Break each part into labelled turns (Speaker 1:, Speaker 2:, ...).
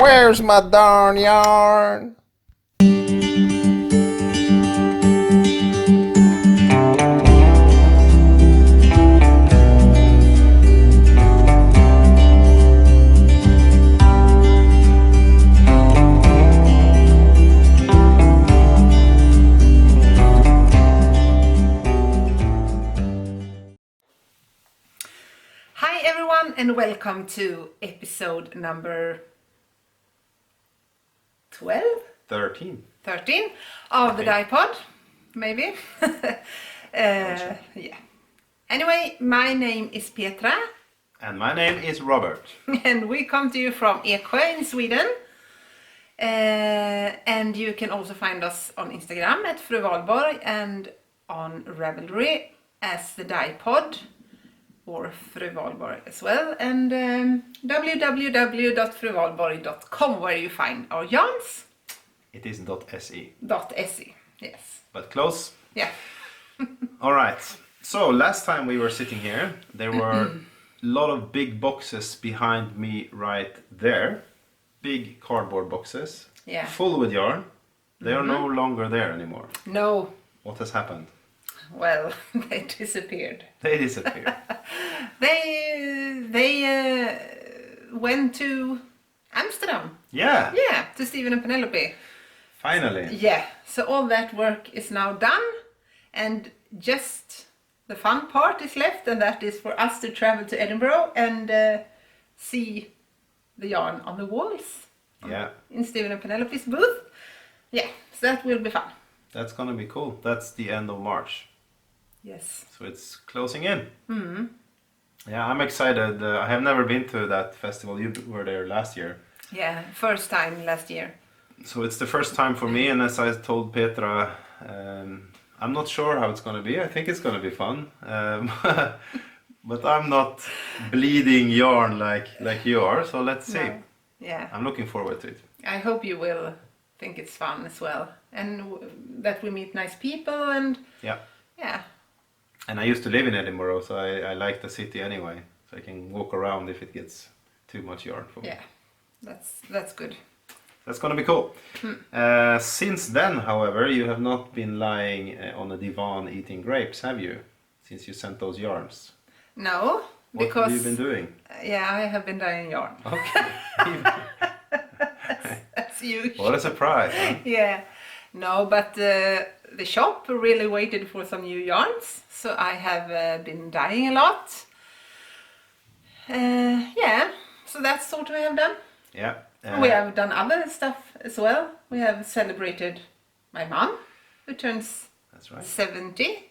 Speaker 1: Where's my darn yarn?
Speaker 2: Hi everyone and welcome to episode number 12?
Speaker 1: 13.
Speaker 2: 13 of the Dyepod, maybe. Yeah. Anyway, my name is Petra
Speaker 1: And my name is Robert.
Speaker 2: and we come to you from Eksjö in Sweden. And you can also find us on Instagram at Fru Valborg and on Ravelry as the Dyepod or Fru Valborg as well, and www.fruvalborg.com where you find our yarns.
Speaker 1: It is .se.
Speaker 2: .se, yes.
Speaker 1: But close.
Speaker 2: Yeah.
Speaker 1: Alright. So last time we were sitting here, there were a lot of big boxes behind me right there. Big cardboard boxes.
Speaker 2: Yeah.
Speaker 1: Full with yarn. They are no longer there anymore.
Speaker 2: No,
Speaker 1: What has happened?
Speaker 2: well, they disappeared.
Speaker 1: They disappeared.
Speaker 2: They went to Amsterdam.
Speaker 1: Yeah.
Speaker 2: Yeah, to Stephen and Penelope.
Speaker 1: Finally.
Speaker 2: Yeah, so all that work is now done, and just the fun part is left, and that is for us to travel to Edinburgh and see the yarn on the walls
Speaker 1: Yeah.
Speaker 2: in Stephen and Penelope's booth. Yeah, so that will be fun.
Speaker 1: That's gonna be cool. That's the end of March.
Speaker 2: Yes.
Speaker 1: So it's closing in. Yeah, I'm excited. I have never been to that festival. You were there last year.
Speaker 2: Yeah, first time last year.
Speaker 1: So it's the first time for me, and as I told Petra, I'm not sure how it's going to be. I think it's going to be fun. But I'm not bleeding yarn like you are, so let's see.
Speaker 2: No. Yeah,
Speaker 1: I'm looking forward to it.
Speaker 2: I hope you will think it's fun as well, and that we meet nice people, and
Speaker 1: Yeah.
Speaker 2: yeah.
Speaker 1: And I used to live in Edinburgh, so I like the city anyway. So I can walk around if it gets too much yarn for me.
Speaker 2: Yeah, that's good.
Speaker 1: That's going to be cool. Since then, however, you have not been lying on a divan eating grapes, have you? Since you sent those yarns.
Speaker 2: No,
Speaker 1: What
Speaker 2: because
Speaker 1: have you been doing?
Speaker 2: Yeah, I have been dyeing yarn.
Speaker 1: Okay.
Speaker 2: That's huge.
Speaker 1: What a surprise. Huh?
Speaker 2: Yeah, no, but the shop really waited for some new yarns, so I have been dyeing a lot. Yeah, so that's what we have done.
Speaker 1: Yeah.
Speaker 2: We have done other stuff as well. We have celebrated my mom, who turns
Speaker 1: That's right.
Speaker 2: 70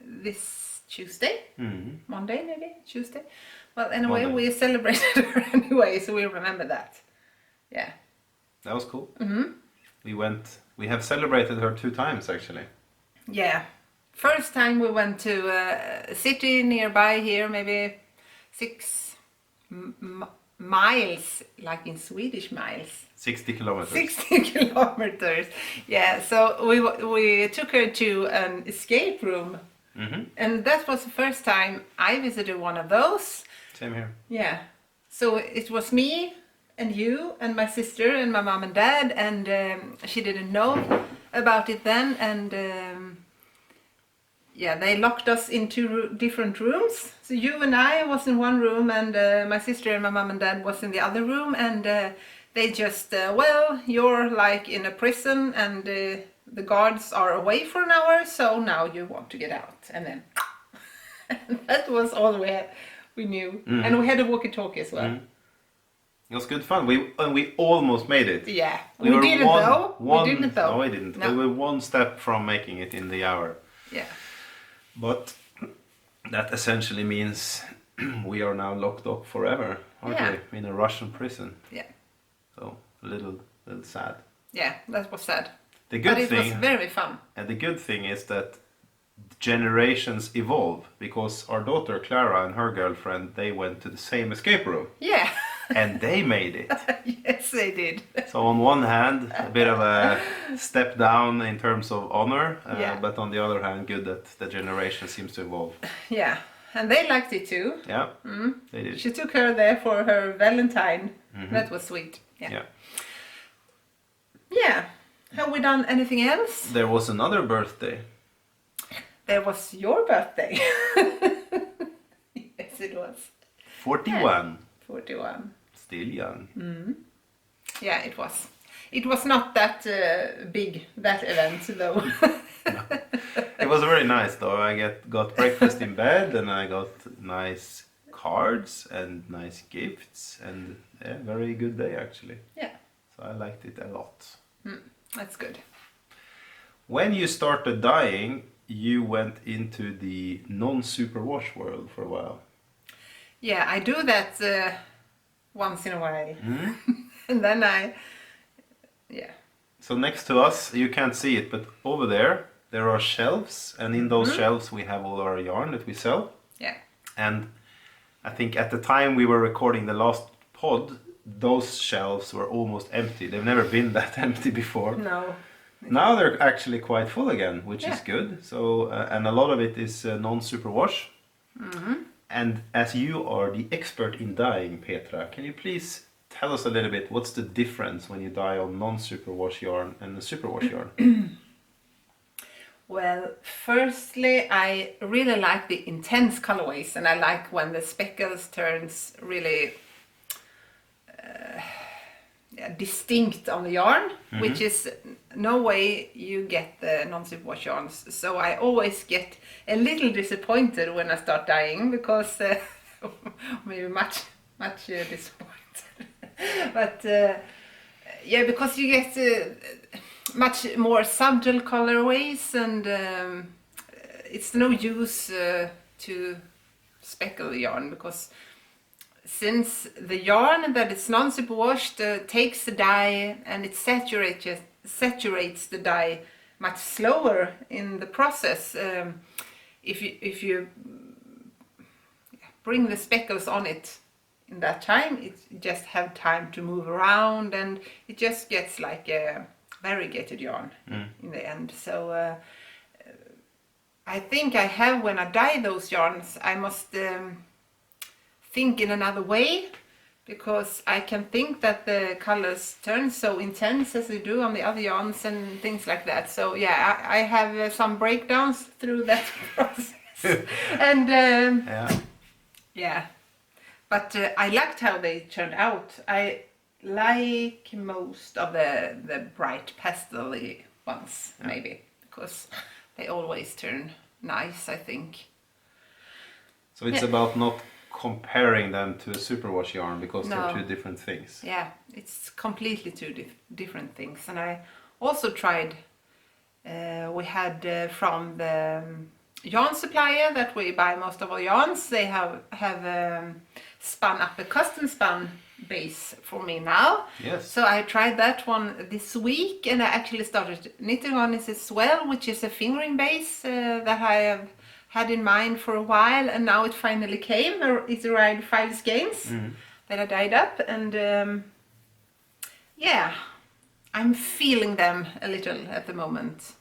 Speaker 2: this Tuesday. Monday maybe, Tuesday. Well, anyway,
Speaker 1: Monday.
Speaker 2: we celebrated her anyway, so we remember that. Yeah.
Speaker 1: That was cool. We have celebrated her 2 times actually.
Speaker 2: Yeah. First time we went to a city nearby here, maybe 6 miles, like in Swedish miles.
Speaker 1: 60 kilometers.
Speaker 2: 60 kilometers. Yeah, so we took her to an escape room. And that was the first time I visited one of those.
Speaker 1: Same here.
Speaker 2: Yeah. So it was me and you and my sister and my mom and dad, and she didn't know about it then, and yeah, they locked us in 2 different rooms. So you and I was in one room, and my sister and my mom and dad was in the other room, and they just well, you're like in a prison, and the guards are away for an hour, so now you want to get out, and then that was all we knew. And we had a walkie-talkie as well.
Speaker 1: It was good fun. We almost made it.
Speaker 2: Yeah,
Speaker 1: We
Speaker 2: didn't though. We didn't though.
Speaker 1: No, we didn't.
Speaker 2: No.
Speaker 1: We were 1 step from making it in the hour.
Speaker 2: Yeah.
Speaker 1: But that essentially means we are now locked up forever, aren't
Speaker 2: Yeah.
Speaker 1: we? In a Russian prison.
Speaker 2: Yeah.
Speaker 1: So a little sad.
Speaker 2: Yeah, that was sad.
Speaker 1: The good
Speaker 2: But it
Speaker 1: thing,
Speaker 2: was very fun.
Speaker 1: and the good thing is that generations evolve, because our daughter Clara and her girlfriend, they went to the same escape room
Speaker 2: Yeah.
Speaker 1: and they made it.
Speaker 2: Yes, they did.
Speaker 1: So on one hand, a bit of a step down in terms of honor,
Speaker 2: Yeah.
Speaker 1: but on the other hand, good that the generation seems to evolve.
Speaker 2: Yeah, and they liked it too.
Speaker 1: Yeah, they did.
Speaker 2: She took her there for her Valentine That was sweet. Yeah.
Speaker 1: Yeah.
Speaker 2: Yeah. Have we done anything else?
Speaker 1: There was another birthday.
Speaker 2: There was your birthday. Yes, it was.
Speaker 1: 41.
Speaker 2: 41.
Speaker 1: Still young.
Speaker 2: Yeah, it was. It was not that big, that event, though.
Speaker 1: It was very nice though. I got breakfast in bed and I got nice cards and nice gifts and yeah, very good day actually.
Speaker 2: Yeah.
Speaker 1: So I liked it a lot.
Speaker 2: That's good.
Speaker 1: When you started dyeing, you went into the non-superwash world for a while.
Speaker 2: Yeah, I do that once in a while. And then yeah.
Speaker 1: So next to us, you can't see it, but over there are shelves, and in those shelves we have all our yarn that we sell.
Speaker 2: Yeah.
Speaker 1: And I think at the time we were recording the last pod, those shelves were almost empty. They've never been that empty before.
Speaker 2: No.
Speaker 1: Now they're actually quite full again, which is
Speaker 2: Yeah.
Speaker 1: good. So and a lot of it is non-superwash. And as you are the expert in dyeing, Petra, can you please tell us a little bit what's the difference when you dye on non-superwash yarn and the superwash yarn?
Speaker 2: Well, firstly, I really like the intense colorways, and I like when the speckles turns really distinct on the yarn, which is no way you get the non-superwash yarns. So I always get a little disappointed when I start dyeing, because maybe much disappointed. But yeah, because you get much more subtle colorways, and it's no use to speckle yarn, because since the yarn that is non-superwashed takes the dye and it saturates the dye much slower in the process. If you bring the speckles on it in that time, it just have time to move around, and it just gets like a variegated yarn in the end. So I think I have, when I dye those yarns, I must think in another way, because I can think that the colors turn so intense as they do on the other yarns and things like that. So yeah, I have some breakdowns through that process. And yeah, but I liked how they turned out. I like most of the bright pastel-y ones, maybe, because they always turn nice, I think.
Speaker 1: So it's about not comparing them to a superwash yarn, because
Speaker 2: No.
Speaker 1: they're two different things.
Speaker 2: Yeah, it's completely two different things. And I also tried, we had from the yarn supplier that we buy most of our yarns, they have spun up a custom spun base for me now.
Speaker 1: Yes.
Speaker 2: So I tried that one this week, and I actually started knitting on it as well, which is a fingering base that I have had in mind for a while, and now it finally came. It arrived 5 skeins that I dyed up, and yeah, I'm feeling them a little at the moment.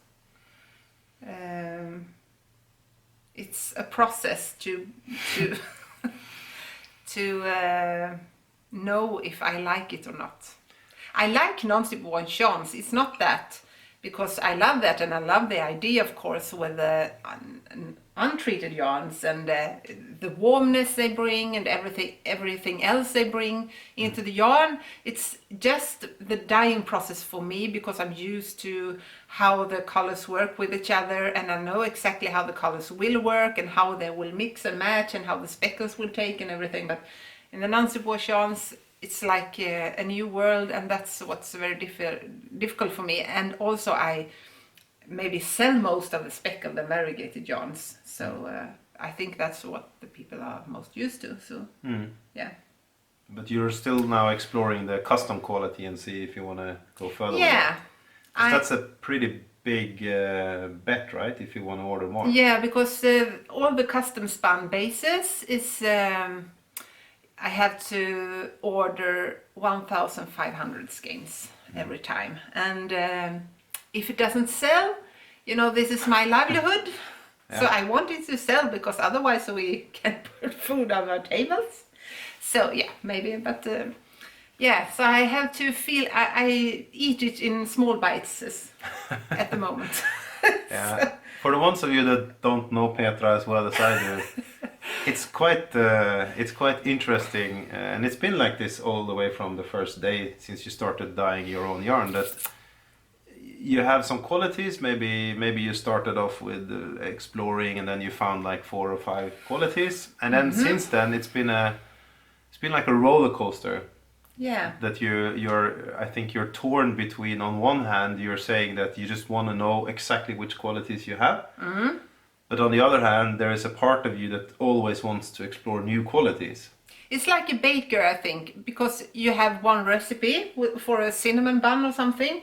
Speaker 2: It's a process to know if I like it or not. I like non-superwash yarns. It's not that, because I love that, and I love the idea, of course, with the untreated yarns and the warmness they bring and everything else they bring into the yarn. It's just the dyeing process for me, because I'm used to how the colors work with each other, and I know exactly how the colors will work and how they will mix and match and how the speckles will take and everything. But in the non-superwash yarns, it's like a new world, and that's what's very difficult for me. And also I maybe sell most of the speckled and variegated yarns, so I think that's what the people are most used to. So yeah.
Speaker 1: But you're still now exploring the custom quality and see if you want to go further.
Speaker 2: Yeah.
Speaker 1: That's a pretty big bet, right? If you want to order more.
Speaker 2: Yeah, because all the custom spun bases is I have to order 1,500 skeins every time, and if it doesn't sell, you know, this is my livelihood. So I want it to sell, because otherwise we can't put food on our tables. So yeah, maybe, but Yeah, so I have to feel, I eat it in small bites at the moment.
Speaker 1: Yeah. For the ones of you that don't know Petra as well as I do, it's quite interesting, and it's been like this all the way from the first day since you started dyeing your own yarn. That you have some qualities. Maybe you started off with exploring, and then you found like 4 or 5 qualities, and then since then it's been like a roller coaster.
Speaker 2: Yeah.
Speaker 1: That you're I think you're torn between, on one hand you're saying that you just want to know exactly which qualities you have, but on the other hand there is a part of you that always wants to explore new qualities.
Speaker 2: It's like a baker, I think, because you have one recipe for a cinnamon bun or something,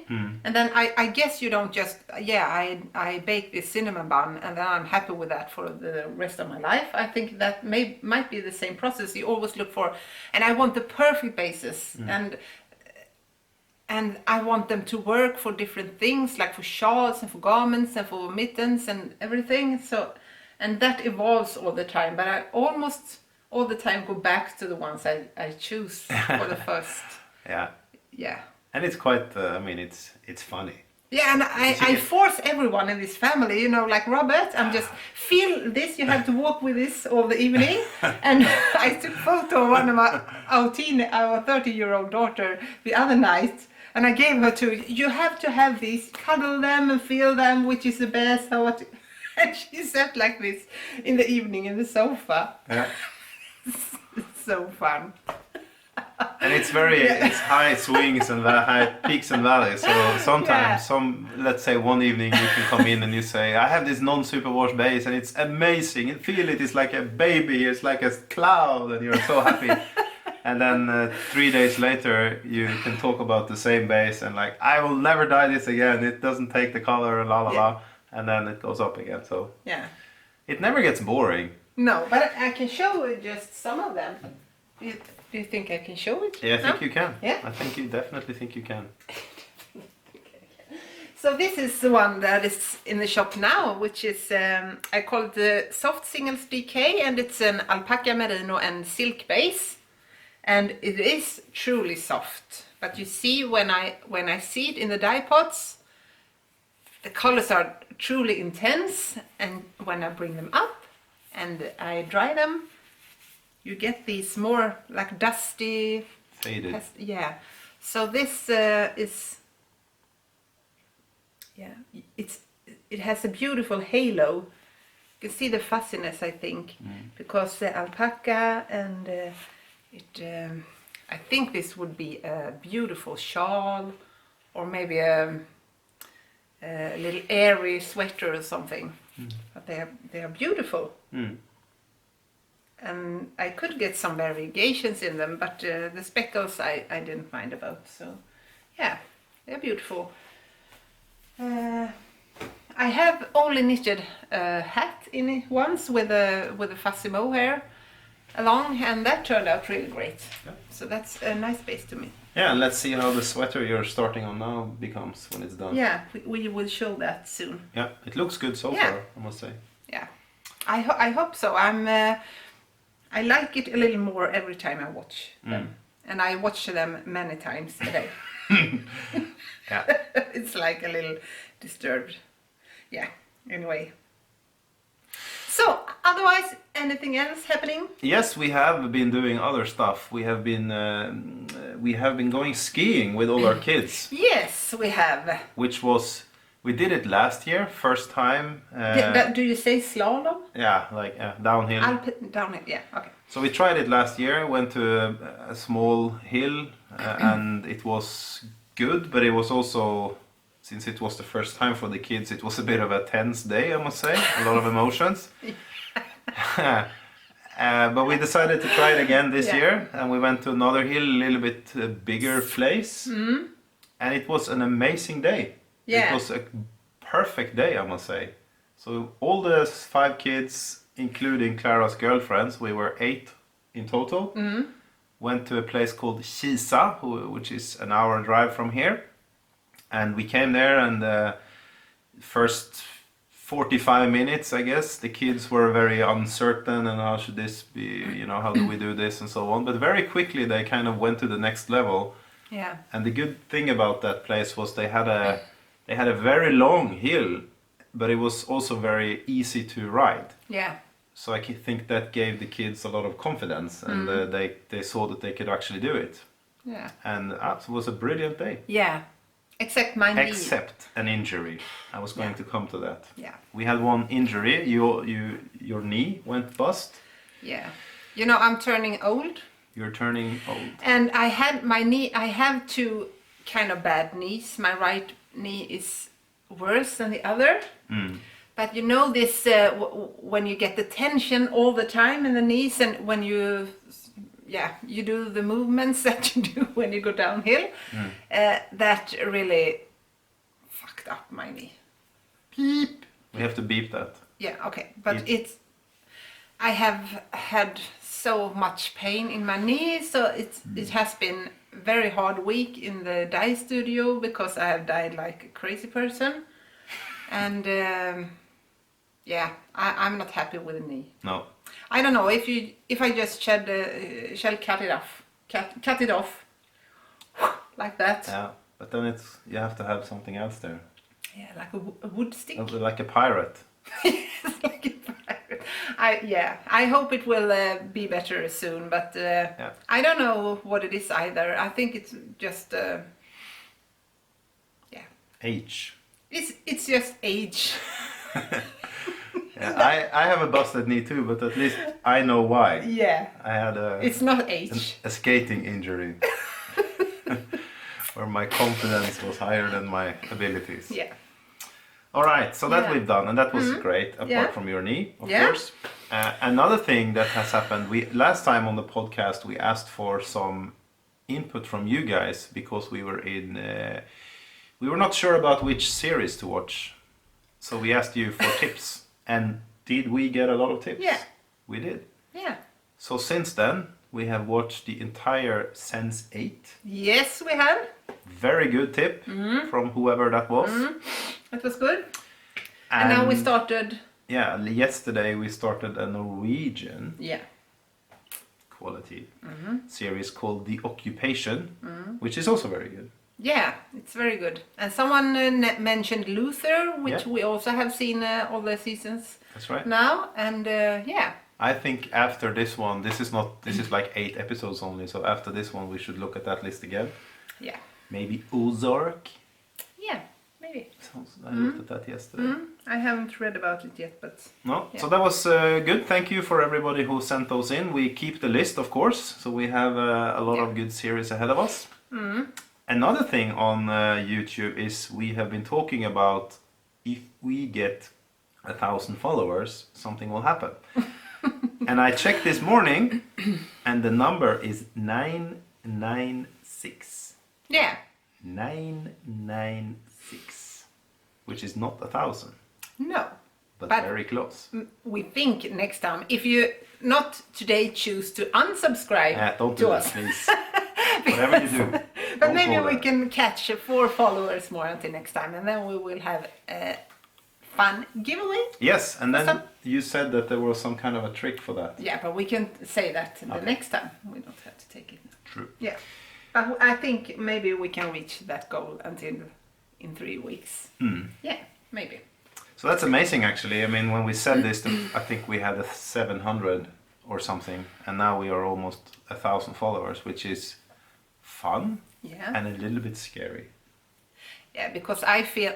Speaker 2: and then I guess you don't just, I bake this cinnamon bun and then I'm happy with that for the rest of my life. I think that might be the same process. You always look for, and I want the perfect basis, and I want them to work for different things, like for shawls and for garments and for mittens and everything. So, and that evolves all the time, but I almost all the time go back to the ones I choose for the first. Yeah.
Speaker 1: And it's quite it's funny.
Speaker 2: Yeah, and I force everyone in this family, like Robert, I'm just, feel this, you have to walk with this all the evening. And I took photo of one of our 30-year-old daughter the other night, and I gave her you have to have these, cuddle them and feel them, which is the best. And she sat like this in the evening in the sofa.
Speaker 1: Yeah.
Speaker 2: It's so fun.
Speaker 1: And it's it's high swings and high peaks and valleys. So sometimes, let's say one evening you can come in and you say, I have this non-superwash base and it's amazing. You feel it is like a baby, it's like a cloud, and you're so happy. And then 3 days later you can talk about the same base and like, I will never dye this again. It doesn't take the color and la la la. And then it goes up again. So it never gets boring.
Speaker 2: No, but I can show you just some of them. Do you think I can show it?
Speaker 1: Yeah, I think you can.
Speaker 2: Yeah?
Speaker 1: I think you definitely think you can.
Speaker 2: So this is the one that is in the shop now, which is, I call it the Soft Singles DK, and it's an alpaca, merino and silk base. And it is truly soft. But you see, when I see it in the dye pots, the colors are truly intense, and when I bring them up and I dry them, you get these more like dusty,
Speaker 1: faded.
Speaker 2: So this it has a beautiful halo. You can see the fuzziness, I think, because the alpaca and I think this would be a beautiful shawl, or maybe a little airy sweater or something. But they are beautiful. And I could get some variegations in them, but the speckles I didn't mind about. So yeah, they're beautiful. I have only knitted a hat in it once with a fuzzy mohair along, and that turned out really great. So that's a nice base to me.
Speaker 1: Yeah, and let's see how the sweater you're starting on now becomes when it's done.
Speaker 2: Yeah, we will show that soon.
Speaker 1: Yeah, it looks good so far, I must say.
Speaker 2: Yeah, I hope so. I like it a little more every time I watch them, and I watch them many times a day.
Speaker 1: Yeah,
Speaker 2: it's like a little disturbed. Yeah. Anyway. So, otherwise, anything else happening?
Speaker 1: Yes, we have been doing other stuff. We have been going skiing with all our kids.
Speaker 2: Yes, we have.
Speaker 1: We did it last year, first time.
Speaker 2: Do you say slalom?
Speaker 1: Yeah, like downhill.
Speaker 2: Downhill, yeah, okay.
Speaker 1: So we tried it last year, went to a small hill, and it was good, but it was also, since it was the first time for the kids, it was a bit of a tense day, I must say. A lot of emotions. But we decided to try it again this year, and we went to another hill, a little bit bigger place, and it was an amazing day.
Speaker 2: Yeah.
Speaker 1: It was a perfect day, I must say. So all the 5 kids, including Clara's girlfriends, we were 8 in total, went to a place called Kisa, which is an hour drive from here. And we came there, and the first 45 minutes, I guess. The kids were very uncertain and how should this be, you know, how do we do this and so on. But very quickly they kind of went to the next level.
Speaker 2: Yeah.
Speaker 1: And the good thing about that place was they had a very long hill, but it was also very easy to ride.
Speaker 2: Yeah.
Speaker 1: So I think that gave the kids a lot of confidence, and they saw that they could actually do it.
Speaker 2: Yeah.
Speaker 1: And it was a brilliant day.
Speaker 2: Yeah. Except my knee.
Speaker 1: Except an injury. I was going to come to that.
Speaker 2: Yeah.
Speaker 1: We had one injury. Your knee went bust.
Speaker 2: Yeah. You know, I'm turning old.
Speaker 1: You're turning old.
Speaker 2: And I had my knee, I have two kind of bad knees. My right knee is worse than the other. But you know this, when you get the tension all the time in the knees, and when you do the movements that you do when you go downhill, that really fucked up my knee. Beep.
Speaker 1: We have to beep that.
Speaker 2: Yeah, okay. But I have had so much pain in my knee, so it has been very hard week in the dye studio because I have dyed like a crazy person. And I'm not happy with the knee.
Speaker 1: No.
Speaker 2: I don't know if I just shall cut it off like that.
Speaker 1: Yeah, but then you have to have something else there.
Speaker 2: Yeah, like a wood stick.
Speaker 1: Like a pirate.
Speaker 2: Yes, like a pirate. I hope it will be better soon, but I don't know what it is either. I think it's just
Speaker 1: Age.
Speaker 2: It's just age.
Speaker 1: Yeah, I have a busted knee too, but at least I know why.
Speaker 2: Yeah.
Speaker 1: I had
Speaker 2: It's not age.
Speaker 1: a skating injury where my confidence was higher than my abilities.
Speaker 2: Yeah.
Speaker 1: All right, so that we've done, and that was great. Apart from your knee, of course. Another thing that has happened, last time on the podcast we asked for some input from you guys because we were not sure about which series to watch. So we asked you for tips. And did we get a lot of tips?
Speaker 2: Yeah.
Speaker 1: We did.
Speaker 2: Yeah.
Speaker 1: So since then, we have watched the entire Sense 8.
Speaker 2: Yes, we have.
Speaker 1: Very good tip from whoever that was.
Speaker 2: It was good. And now we started...
Speaker 1: Yeah, yesterday we started a Norwegian quality series called The Occupation, which is also very good.
Speaker 2: Yeah, it's very good. And someone mentioned Luther, which we also have seen all the seasons.
Speaker 1: That's right.
Speaker 2: Now, and
Speaker 1: I think after this one, this is like 8 episodes only, so after this one we should look at that list again.
Speaker 2: Yeah.
Speaker 1: Maybe Ozark?
Speaker 2: Yeah, maybe.
Speaker 1: I looked at that yesterday.
Speaker 2: I haven't read about it yet, but...
Speaker 1: No, so that was good. Thank you for everybody who sent those in. We keep the list, of course, so we have a lot of good series ahead of us. Another thing on YouTube is we have been talking about if we get 1,000 followers, something will happen. And I checked this morning, and the number is 996.
Speaker 2: Yeah.
Speaker 1: 996, which is not 1,000.
Speaker 2: No.
Speaker 1: But very close.
Speaker 2: We think next time, if you not today choose to unsubscribe
Speaker 1: don't do
Speaker 2: to
Speaker 1: that,
Speaker 2: us.
Speaker 1: please. Whatever you do.
Speaker 2: But maybe we can catch 4 followers more until next time, and then we will have a fun giveaway.
Speaker 1: Yes, and then you said that there was some kind of a trick for that.
Speaker 2: Yeah, but we can say that the next time. We don't have to take it now.
Speaker 1: True.
Speaker 2: Yeah, but I think maybe we can reach that goal until in 3 weeks. Yeah, maybe.
Speaker 1: So that's amazing, actually. I mean, when we said this, I think we had 700 or something, and now we are almost 1,000 followers, which is fun and a little bit scary.
Speaker 2: Yeah, because I feel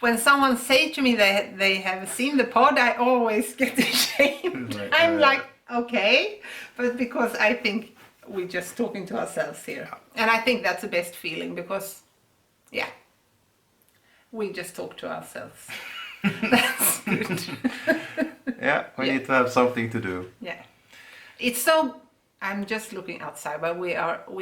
Speaker 2: when someone say to me that they have seen the pod, I always get ashamed. I'm like, okay, but because I think we're just talking to ourselves here, and I think that's the best feeling because, we just talk to ourselves. That's good.
Speaker 1: We need to have something to do.
Speaker 2: Yeah, it's so. I'm just looking outside, but we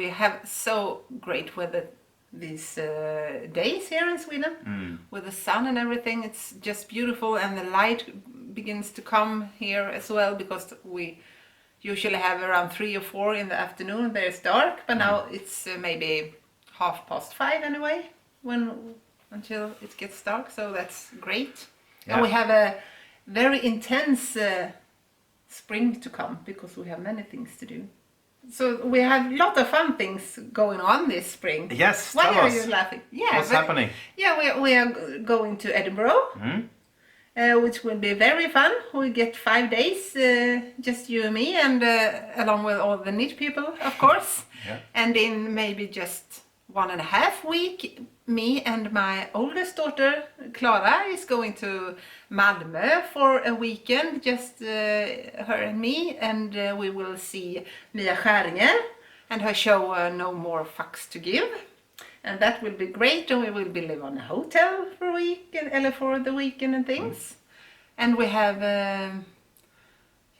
Speaker 2: have so great weather these days here in Sweden with the sun and everything. It's just beautiful, and the light begins to come here as well because we usually have around 3 or 4 in the afternoon. There it's dark, but now it's maybe 5:30 anyway until it gets dark. So that's great. And we have a very intense spring to come because we have many things to do. So we have a lot of fun things going on this spring.
Speaker 1: Yes,
Speaker 2: Why
Speaker 1: tell
Speaker 2: are
Speaker 1: us.
Speaker 2: you laughing? Yeah,
Speaker 1: What's happening?
Speaker 2: Yeah, we are going to Edinburgh, which will be very fun. We get 5 days, just you and me, and along with all the neat people, of course.
Speaker 1: Yeah.
Speaker 2: And in maybe just 1.5 weeks, me and my oldest daughter, Clara, is going to Malmö for a weekend, just her and me, and we will see Mia Skäringer and her show No More Fucks to Give. And that will be great, and we will be live on a hotel for a week, and for the weekend and things. And we have,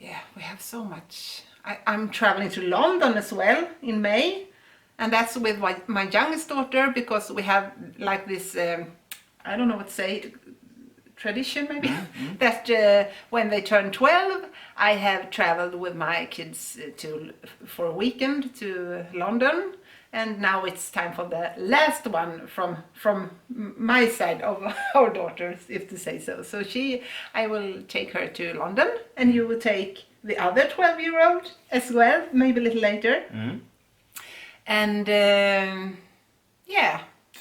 Speaker 2: we have so much. I'm traveling to London as well in May. And that's with my youngest daughter, because we have like this, I don't know what to say, tradition maybe, that when they turn 12, I have traveled with my kids for a weekend to London. And now it's time for the last one from my side of our daughters, if to say so. So I will take her to London, and you will take the other 12-year-old as well, maybe a little later. And
Speaker 1: To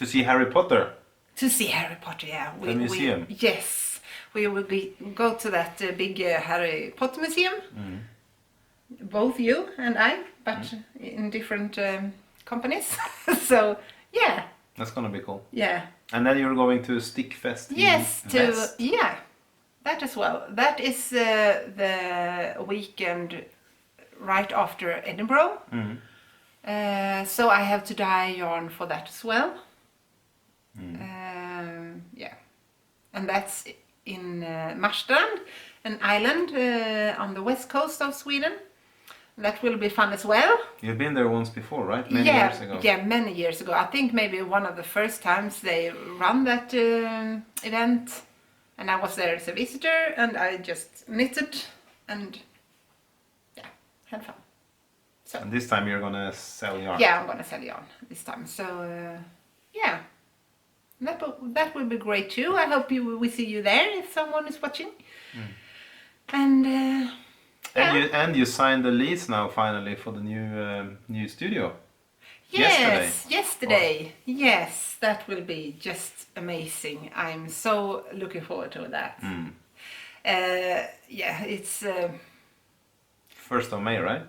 Speaker 1: see Harry Potter.
Speaker 2: To see Harry Potter, yeah.
Speaker 1: The museum.
Speaker 2: Yes, we will go to that big Harry Potter museum. Both you and I, but in different companies. So, yeah.
Speaker 1: That's gonna be cool.
Speaker 2: Yeah.
Speaker 1: And then you're going to Stickfest.
Speaker 2: Yes,
Speaker 1: West.
Speaker 2: that as well. That is the weekend right after Edinburgh. So I have to dye yarn for that as well. And that's in Marstrand, an island on the west coast of Sweden. That will be fun as well.
Speaker 1: You've been there once before, right? Many years ago.
Speaker 2: Yeah, many years ago. I think maybe one of the first times they run that event. And I was there as a visitor, and I just knitted and had fun. So.
Speaker 1: And this time you're gonna sell yarn.
Speaker 2: Yeah, I'm gonna sell yarn this time. So that will be great too. I hope we see you there if someone is watching. And
Speaker 1: you signed the lease now finally for the new studio.
Speaker 2: Yes, yesterday. Yes, that will be just amazing. I'm so looking forward to that. It's
Speaker 1: 1st of May, right?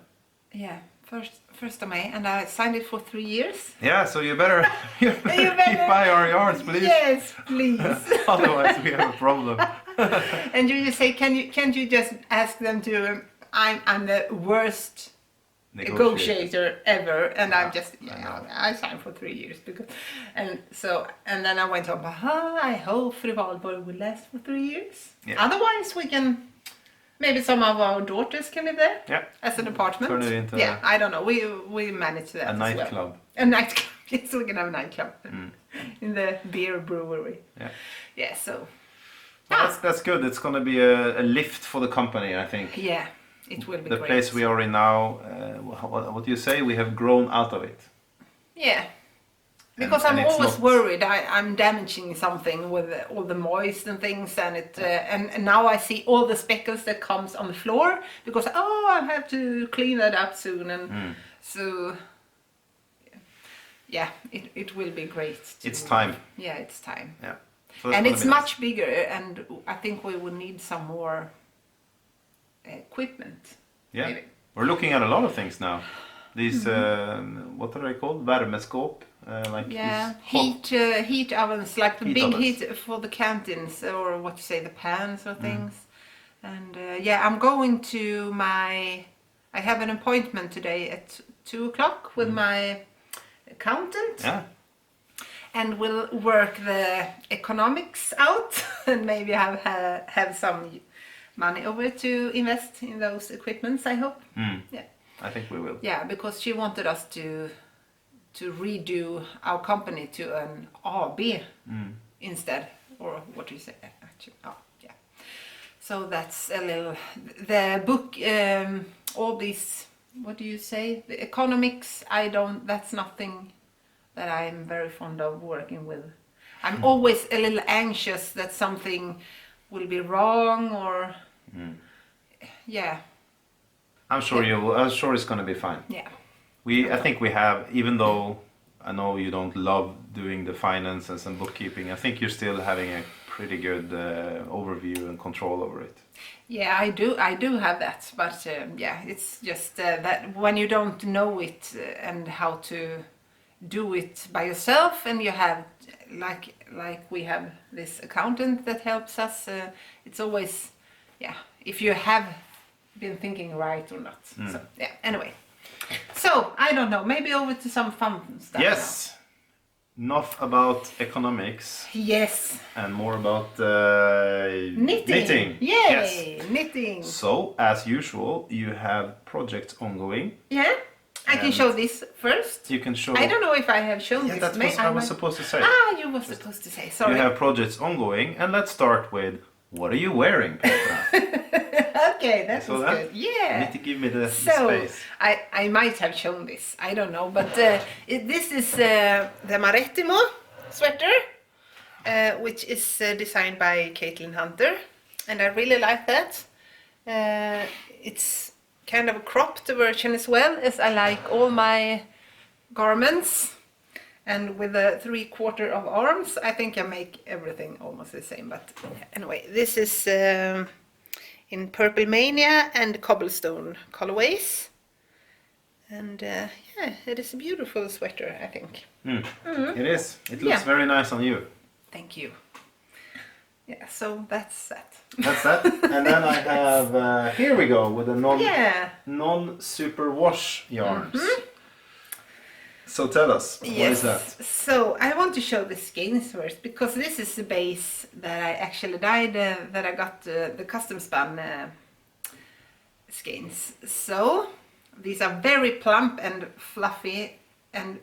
Speaker 2: Yeah, first of May, and I signed it for 3 years.
Speaker 1: Yeah, so you better keep by our yarns, please.
Speaker 2: Yes, please.
Speaker 1: Otherwise, we have a problem.
Speaker 2: And you say, can't you just ask them to? I'm the worst negotiator ever, and I'm just I signed for 3 years and then I went on. I hope Fru Valborg will last for 3 years. Yeah. Otherwise, we can. Maybe some of our daughters can live there as an apartment.
Speaker 1: Turn it into
Speaker 2: I don't know. We manage that.
Speaker 1: A nightclub.
Speaker 2: A nightclub. Yes, we can have a nightclub in the beer brewery. Yeah. Yeah. So.
Speaker 1: That's good. It's going to be a lift for the company, I think.
Speaker 2: Yeah, it will be
Speaker 1: the
Speaker 2: great.
Speaker 1: place we are in now. What do you say? We have grown out of it.
Speaker 2: Yeah. Because I'm always worried I'm damaging something with all the moist and things, and and now I see all the speckles that comes on the floor because I have to clean that up soon, and so it will be great.
Speaker 1: It's time.
Speaker 2: Yeah, it's time.
Speaker 1: Yeah,
Speaker 2: so and it's much bigger, and I think we will need some more equipment.
Speaker 1: Yeah,
Speaker 2: maybe.
Speaker 1: We're looking at a lot of things now. These what are they called? Värmeskåp.
Speaker 2: Heat ovens, like the
Speaker 1: heat
Speaker 2: big
Speaker 1: ovens.
Speaker 2: heat for the canteens, or what you say, the pans or things. And I'm going to I have an appointment today at 2:00 with my accountant.
Speaker 1: Yeah.
Speaker 2: And we'll work the economics out and maybe have some money over to invest in those equipments, I hope. Yeah.
Speaker 1: I think we will.
Speaker 2: Yeah, because she wanted us to redo our company to an AB instead, or what do you say? Actually, So that's a little the book. All these, what do you say? The economics. That's nothing that I'm very fond of working with. I'm always a little anxious that something will be wrong or yeah.
Speaker 1: I'm sure you will. I'm sure it's going to be fine.
Speaker 2: Yeah.
Speaker 1: I think we have, even though I know you don't love doing the finances and bookkeeping, I think you're still having a pretty good overview and control over it.
Speaker 2: Yeah, I do have that, but yeah, it's just that when you don't know it and how to do it by yourself, and you have like we have this accountant that helps us, it's always, yeah, if you have been thinking right or not. So yeah, anyway, so I don't know, maybe over to some fun stuff.
Speaker 1: Yes. Enough about economics.
Speaker 2: Yes.
Speaker 1: And more about
Speaker 2: Knitting. Yay!
Speaker 1: Yes.
Speaker 2: Knitting.
Speaker 1: So, as usual, you have projects ongoing.
Speaker 2: Yeah. I can show this first.
Speaker 1: You can show.
Speaker 2: I don't know if I have shown this.
Speaker 1: That's what I was supposed to say.
Speaker 2: Ah, you were supposed to say. Sorry.
Speaker 1: You have projects ongoing, and let's start with, what are you wearing, Petra?
Speaker 2: Okay, that was good. Yeah.
Speaker 1: You need to give me the space.
Speaker 2: I might have shown this. I don't know, but this is the Marettimo sweater, which is designed by Caitlin Hunter, and I really like that. It's kind of a cropped version as well, as I like all my garments. And with the 3/4 of arms, I think I make everything almost the same. But anyway, this is in Purple Mania and Cobblestone colorways. And yeah, it is a beautiful sweater, I think.
Speaker 1: It is. It looks very nice on you.
Speaker 2: Thank you. Yeah, so that's that.
Speaker 1: That's that. And then I have, here we go, with the non-super wash yarns. So tell us, what is that?
Speaker 2: So I want to show the skeins first, because this is the base that I actually dyed, that I got the custom spun skeins. So these are very plump and fluffy and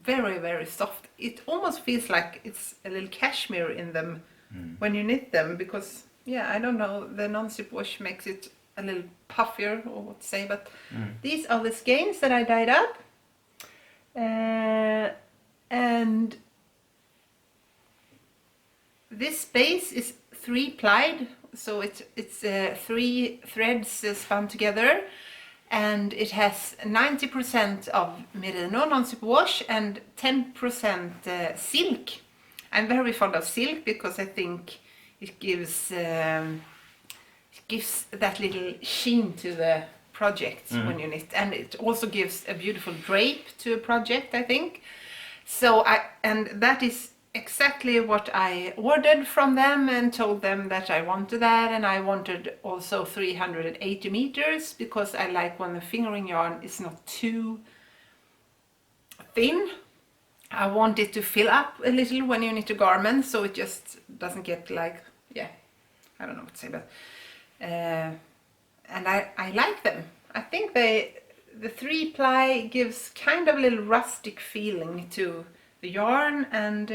Speaker 2: very, very soft. It almost feels like it's a little cashmere in them when you knit them, because, yeah, I don't know, the non-super wash makes it a little puffier, or what to say, but these are the skeins that I dyed up. And this base is 3-plied, so it's 3 threads spun together, and it has 90% of merino non-superwash and 10% silk. I'm very fond of silk because I think it gives that little sheen to the project when you knit, and it also gives a beautiful drape to a project, I think. So and that is exactly what I ordered from them, and told them that I wanted that, and I wanted also 380 meters, because I like when the fingering yarn is not too thin. I want it to fill up a little when you knit a garment, so it just doesn't get like, yeah, I don't know what to say, but and I like them. I think the 3-ply gives kind of a little rustic feeling to the yarn, and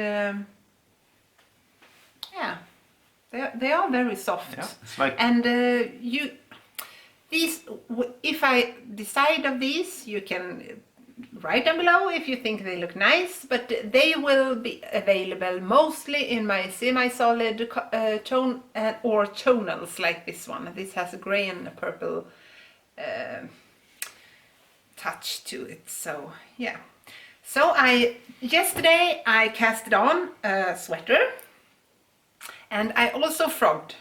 Speaker 2: yeah, they are very soft.
Speaker 1: Yeah, it's like,
Speaker 2: and if I decide of these, you can write down below if you think they look nice, but they will be available mostly in my semi-solid tone or tonals like this one. This has a grey and a purple touch to it, so yeah. So yesterday I casted on a sweater, and I also frogged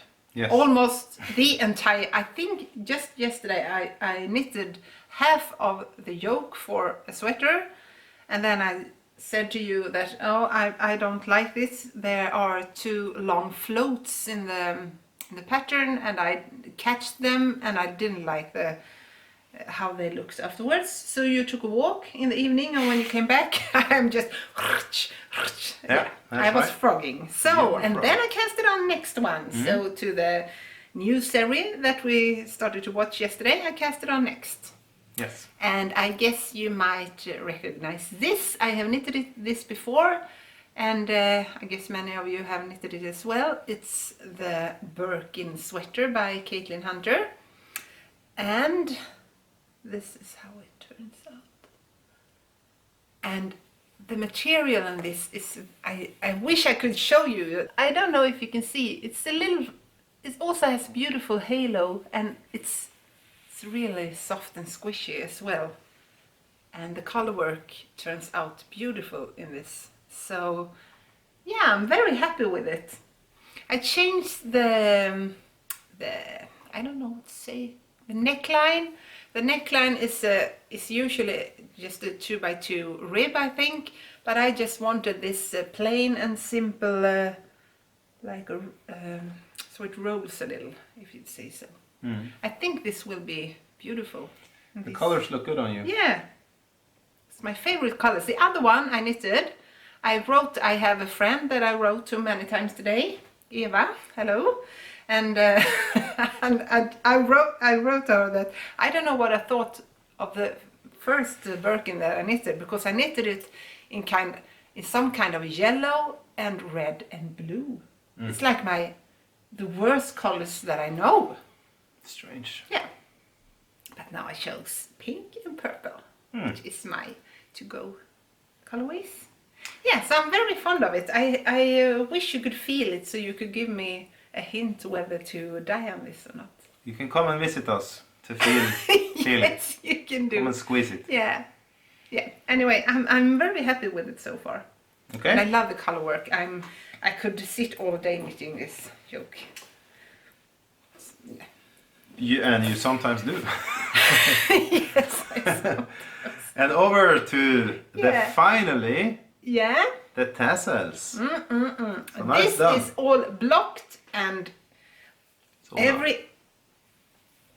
Speaker 2: almost the entire, I think just yesterday I knitted half of the yoke for a sweater, and then I said to you that, oh, I don't like this. There are 2 long floats in the pattern, and I catched them, and I didn't like how they looked afterwards. So you took a walk in the evening, and when you came back, I'm just I was frogging. So and then I cast it on next one. So to the new series that we started to watch yesterday, I cast it on next.
Speaker 1: Yes.
Speaker 2: And I guess you might recognize this. I have knitted this before, and I guess many of you have knitted it as well. It's the Birkin sweater by Caitlin Hunter, and this is how it turns out. And the material on this is, I wish I could show you. I don't know if you can see. It's a little, it also has beautiful halo, and it's really soft and squishy as well. And the color work turns out beautiful in this. So yeah, I'm very happy with it. I changed the I don't know what to say, the neckline. The neckline is usually just a 2x2 rib, I think, but I just wanted this plain and simple, like a, so it rolls a little, if you'd say so. I think this will be beautiful.
Speaker 1: The colors look good on you.
Speaker 2: Yeah, it's my favorite colors. The other one I knitted, I have a friend that I wrote to many times today, Eva, hello. And, and I wrote her that I don't know what I thought of the first Birkin that I knitted, because I knitted it in some kind of yellow and red and blue. It's like the worst colors that I know.
Speaker 1: Strange.
Speaker 2: Yeah. But now I chose pink and purple, which is my to-go colorways. Yeah, so I'm very fond of it. I wish you could feel it, so you could give me a hint whether to dye on this or not.
Speaker 1: You can come and visit us to feel
Speaker 2: Yes,
Speaker 1: it.
Speaker 2: you can do.
Speaker 1: Come and squeeze it.
Speaker 2: Yeah. Anyway, I'm very happy with it so far.
Speaker 1: Okay.
Speaker 2: And I love the color work. I could sit all day knitting this yoke.
Speaker 1: And you sometimes do.
Speaker 2: Yes, I suppose.
Speaker 1: And over to finally the tassels. So now it's
Speaker 2: This
Speaker 1: done.
Speaker 2: is all blocked, and
Speaker 1: So
Speaker 2: every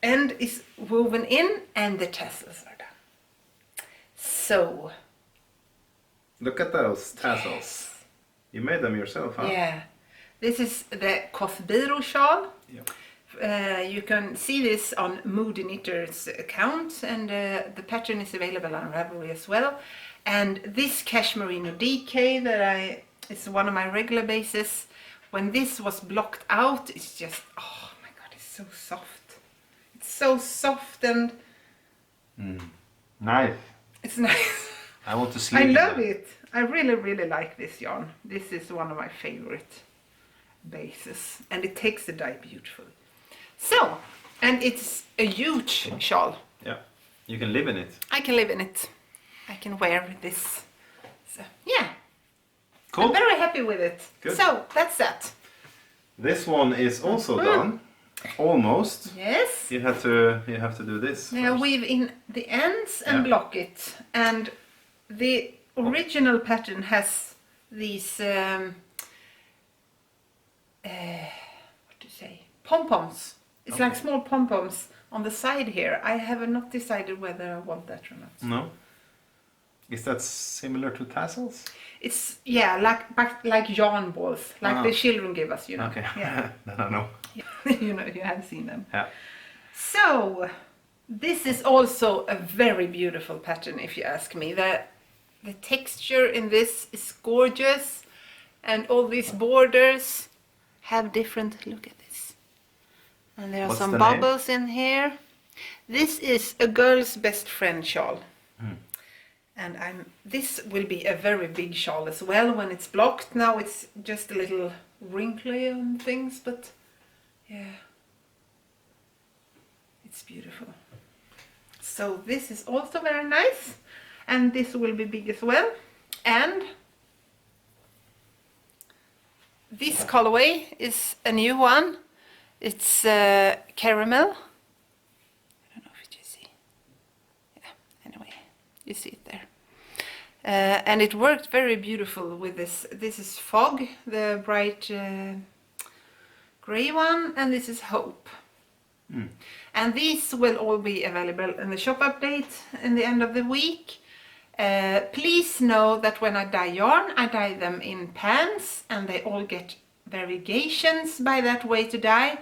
Speaker 2: end is woven in, and the tassels are done. So
Speaker 1: look at those tassels. You made them yourself, huh?
Speaker 2: yeah, this is the Kothbiro shawl.
Speaker 1: Yep.
Speaker 2: You can see this on Moody Knitter's account, and the pattern is available on Ravelry as well. And this Cashmerino DK that it's one of my regular bases. When this was blocked out, it's just, oh my god, it's so soft. It's so soft and
Speaker 1: Nice.
Speaker 2: it's nice.
Speaker 1: I want to sleep.
Speaker 2: I
Speaker 1: in
Speaker 2: love
Speaker 1: them.
Speaker 2: it. I really, really like this yarn. This is one of my favorite bases, and it takes the dye beautifully. So, and it's a huge shawl.
Speaker 1: Yeah. You can live in it.
Speaker 2: I can live in it. I can wear this. So, yeah.
Speaker 1: Cool.
Speaker 2: I'm very happy with it.
Speaker 1: Good.
Speaker 2: So, that's that.
Speaker 1: This one is also done. Almost.
Speaker 2: Yes.
Speaker 1: You have to do this.
Speaker 2: Now
Speaker 1: first.
Speaker 2: weave in the ends and
Speaker 1: Yeah.
Speaker 2: block it. And the original pattern has these what to say, pom-poms. It's like small pom-poms on the side here. I have not decided whether I want that or not.
Speaker 1: No. Is that similar to tassels?
Speaker 2: It's like yarn balls, like the children give us, you know.
Speaker 1: Okay.
Speaker 2: Yeah.
Speaker 1: Then I know.
Speaker 2: You know, you have seen them.
Speaker 1: Yeah.
Speaker 2: So this is also a very beautiful pattern, if you ask me. The texture in this is gorgeous, and all these borders have different, look at this. And there are
Speaker 1: What's
Speaker 2: some
Speaker 1: the
Speaker 2: bubbles in here. This is a girl's best friend shawl. And this will be a very big shawl as well when it's blocked. Now it's just a little wrinkly and things, but yeah, it's beautiful. So this is also very nice, and this will be big as well. And this colorway is a new one. It's caramel. I don't know if you see. Yeah, anyway, you see it there. And it worked very beautiful with this. This is Fog, the bright gray one, and this is Hope. And these will all be available in the shop update in the end of the week. Please know that when I dye yarn, I dye them in pans, and they all get variegations by that way to dye.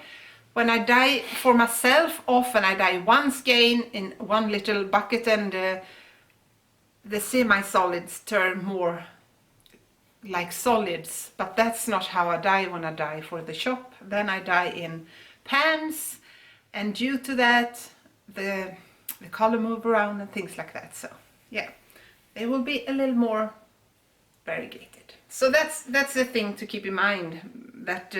Speaker 2: When I dye for myself, often I dye one skein in one little bucket, and the semi-solids turn more like solids, but that's not how I dye when I dye for the shop. Then I dye in pans, and due to that the color move around and things like that. So yeah, they will be a little more variegated. So that's the thing to keep in mind, that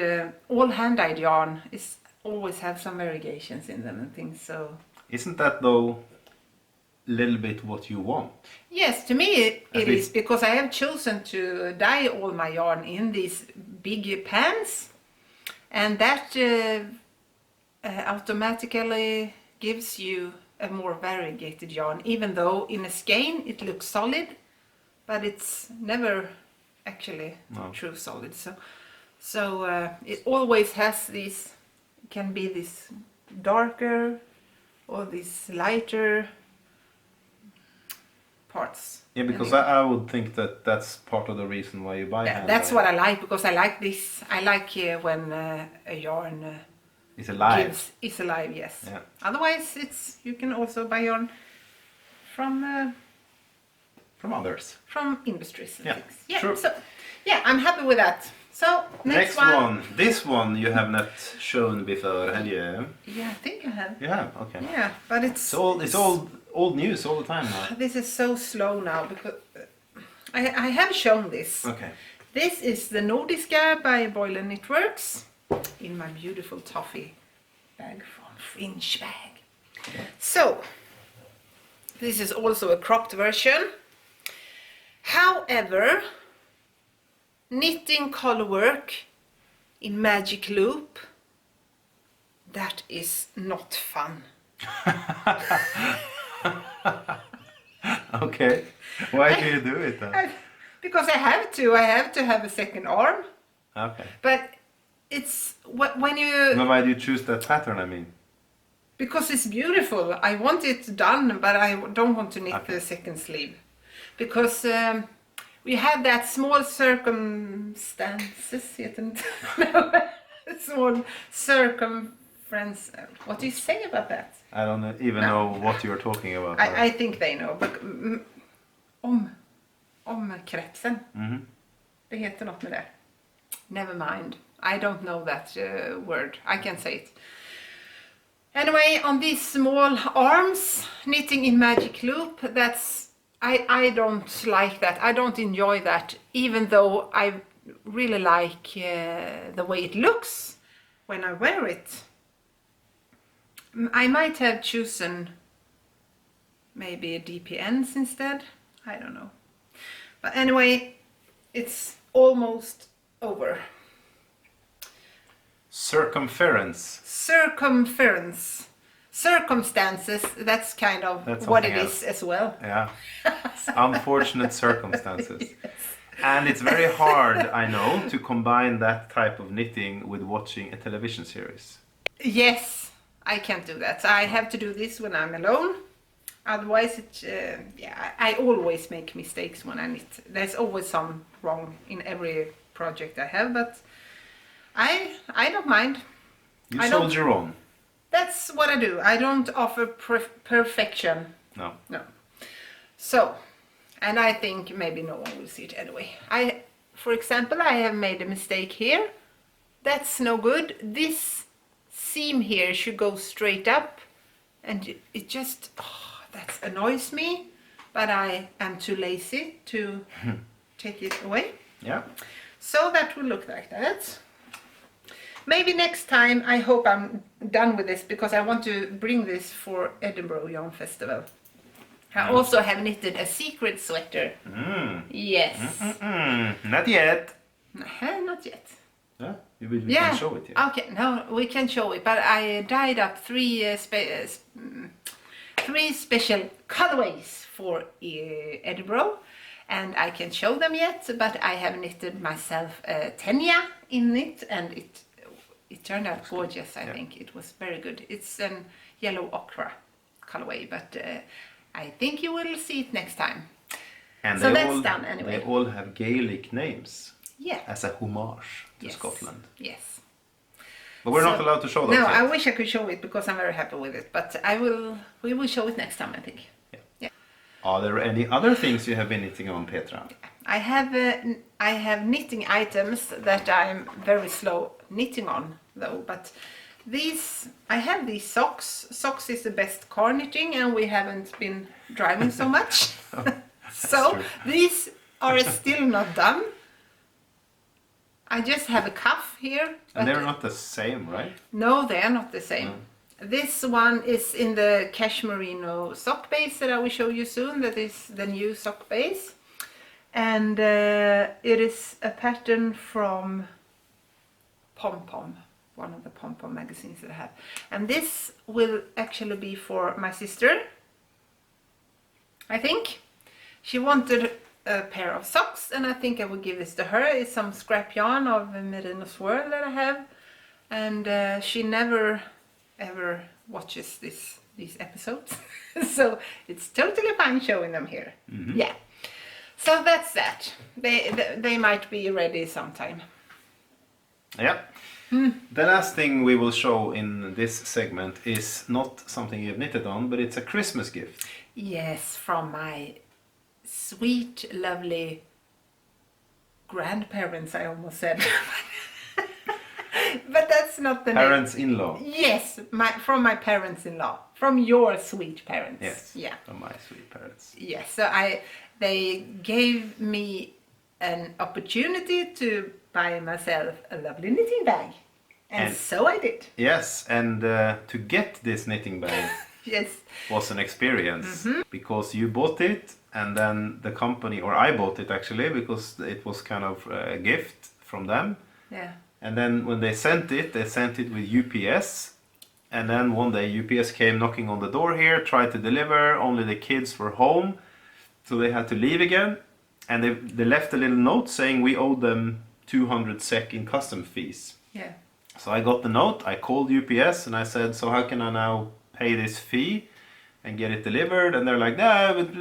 Speaker 2: all hand-dyed yarn is always have some variegations in them and things. So
Speaker 1: isn't that though a little bit what you want?
Speaker 2: yes, to me it is, because I have chosen to dye all my yarn in these big pans, and that automatically gives you a more variegated yarn, even though in a skein it looks solid, but it's never actually true solid. So it always has these, can be this darker or this lighter parts.
Speaker 1: Yeah, because I would think that that's part of the reason why you buy hand
Speaker 2: That's
Speaker 1: dye.
Speaker 2: what I like, because I like this. I like when a yarn
Speaker 1: It's alive.
Speaker 2: is alive. Yes.
Speaker 1: Yeah.
Speaker 2: Otherwise, you can also buy yarn from
Speaker 1: Others.
Speaker 2: industries and
Speaker 1: Yeah,
Speaker 2: things. Yeah.
Speaker 1: true.
Speaker 2: So yeah, I'm happy with that. So next
Speaker 1: one. This one you have not shown before, have you?
Speaker 2: Yeah, I think I have.
Speaker 1: Yeah, okay.
Speaker 2: Yeah, but it's
Speaker 1: old news all the time now.
Speaker 2: This is so slow now, because I have shown this.
Speaker 1: Okay.
Speaker 2: This is the Nordiska by Boiler Knitworks in my beautiful toffee bag from Fringe Bag. So this is also a cropped version. However, knitting color work in magic loop, that is not fun.
Speaker 1: Okay. Why do you do it then?
Speaker 2: Because I have to have a second arm.
Speaker 1: Okay.
Speaker 2: But it's when you,
Speaker 1: But why do you choose that pattern, I mean?
Speaker 2: because it's beautiful. I want it done, but I don't want to knit the second sleeve, because we have that small circumstances, small circumference. What do you say about that?
Speaker 1: I don't even know what you're talking about.
Speaker 2: I think they know. But omkretsen.
Speaker 1: Mhm.
Speaker 2: Det heter något med det. Never mind. I don't know that word. I can say it. Anyway, on these small arms, knitting in magic loop, I don't like that. I don't enjoy that, even though I really like the way it looks when I wear it. I might have chosen maybe DPNs instead. I don't know. But anyway, it's almost over. Circumstances, that's kind of
Speaker 1: That's
Speaker 2: what it
Speaker 1: something
Speaker 2: is as well.
Speaker 1: Yeah. It's unfortunate circumstances. And it's very hard, I know, to combine that type of knitting with watching a television series.
Speaker 2: Yes, I can't do that. I have to do this when I'm alone. Otherwise, I always make mistakes when I knit. There's always some wrong in every project I have, but I don't mind.
Speaker 1: You soldier on.
Speaker 2: That's what I do. I don't offer perfection.
Speaker 1: No.
Speaker 2: So, and I think maybe no one will see it anyway. For example, I have made a mistake here. That's no good. This seam here should go straight up, and it just, that annoys me, but I am too lazy to take it away.
Speaker 1: Yeah.
Speaker 2: So that will look like that. Maybe next time, I hope I'm done with this, because I want to bring this for Edinburgh Yarn Festival. I also have knitted a secret sweater. Yes.
Speaker 1: Not yet.
Speaker 2: Not yet.
Speaker 1: Yeah, we can show it. Yeah.
Speaker 2: Okay, no, we can show it, but I dyed up three special colorways for Edinburgh, and I can show them yet, but I have knitted myself Tenya in it, and it turned out gorgeous. I think it was very good. It's an yellow ochre colorway, but I think you will see it next time.
Speaker 1: And
Speaker 2: so that's done anyway.
Speaker 1: They all have Gaelic names.
Speaker 2: Yeah.
Speaker 1: As a homage to Scotland.
Speaker 2: Yes.
Speaker 1: But we're not allowed to show those
Speaker 2: No,
Speaker 1: yet.
Speaker 2: I wish I could show it, because I'm very happy with it. But we will show it next time, I think. Yeah.
Speaker 1: Are there any other things you have been knitting on, Petra?
Speaker 2: I have knitting items that I'm very slow knitting on, though. But I have these socks. Socks is the best car knitting, and we haven't been driving so much. So
Speaker 1: true.
Speaker 2: these are still not done. I just have a cuff here.
Speaker 1: And they're not the same, right?
Speaker 2: No, they are not the same.
Speaker 1: No.
Speaker 2: This one is in the cashmerino sock base that I will show you soon. That is the new sock base. And it is a pattern from Pom Pom, one of the Pom Pom magazines that I have. And this will actually be for my sister, I think. She wanted a pair of socks, and I think I will give this to her. It's some scrap yarn of Merino Swirl that I have. And she never ever watches these episodes. So it's totally fine showing them here.
Speaker 1: Mm-hmm.
Speaker 2: Yeah. So that's that. They might be ready sometime.
Speaker 1: Yeah. The last thing we will show in this segment is not something you've knitted on, but it's a Christmas gift.
Speaker 2: Yes, from my sweet, lovely grandparents, I almost said. But that's not the name.
Speaker 1: Parents-in-law.
Speaker 2: Yes, from my parents-in-law. From your sweet parents.
Speaker 1: Yes.
Speaker 2: Yeah.
Speaker 1: From my sweet parents.
Speaker 2: Yes, so they gave me an opportunity to buy myself a lovely knitting bag. And so I did.
Speaker 1: Yes, and to get this knitting bag
Speaker 2: Yes.
Speaker 1: was an experience because you bought it and then the company, or I bought it actually because it was kind of a gift from them.
Speaker 2: Yeah.
Speaker 1: And then when they sent it with UPS. And then one day UPS came knocking on the door here, tried to deliver, only the kids were home. So they had to leave again. And they left a little note saying we owed them 200 SEK in custom fees.
Speaker 2: Yeah.
Speaker 1: So I got the note, I called UPS and I said, so how can I now pay this fee and get it delivered? And they're like, nah, but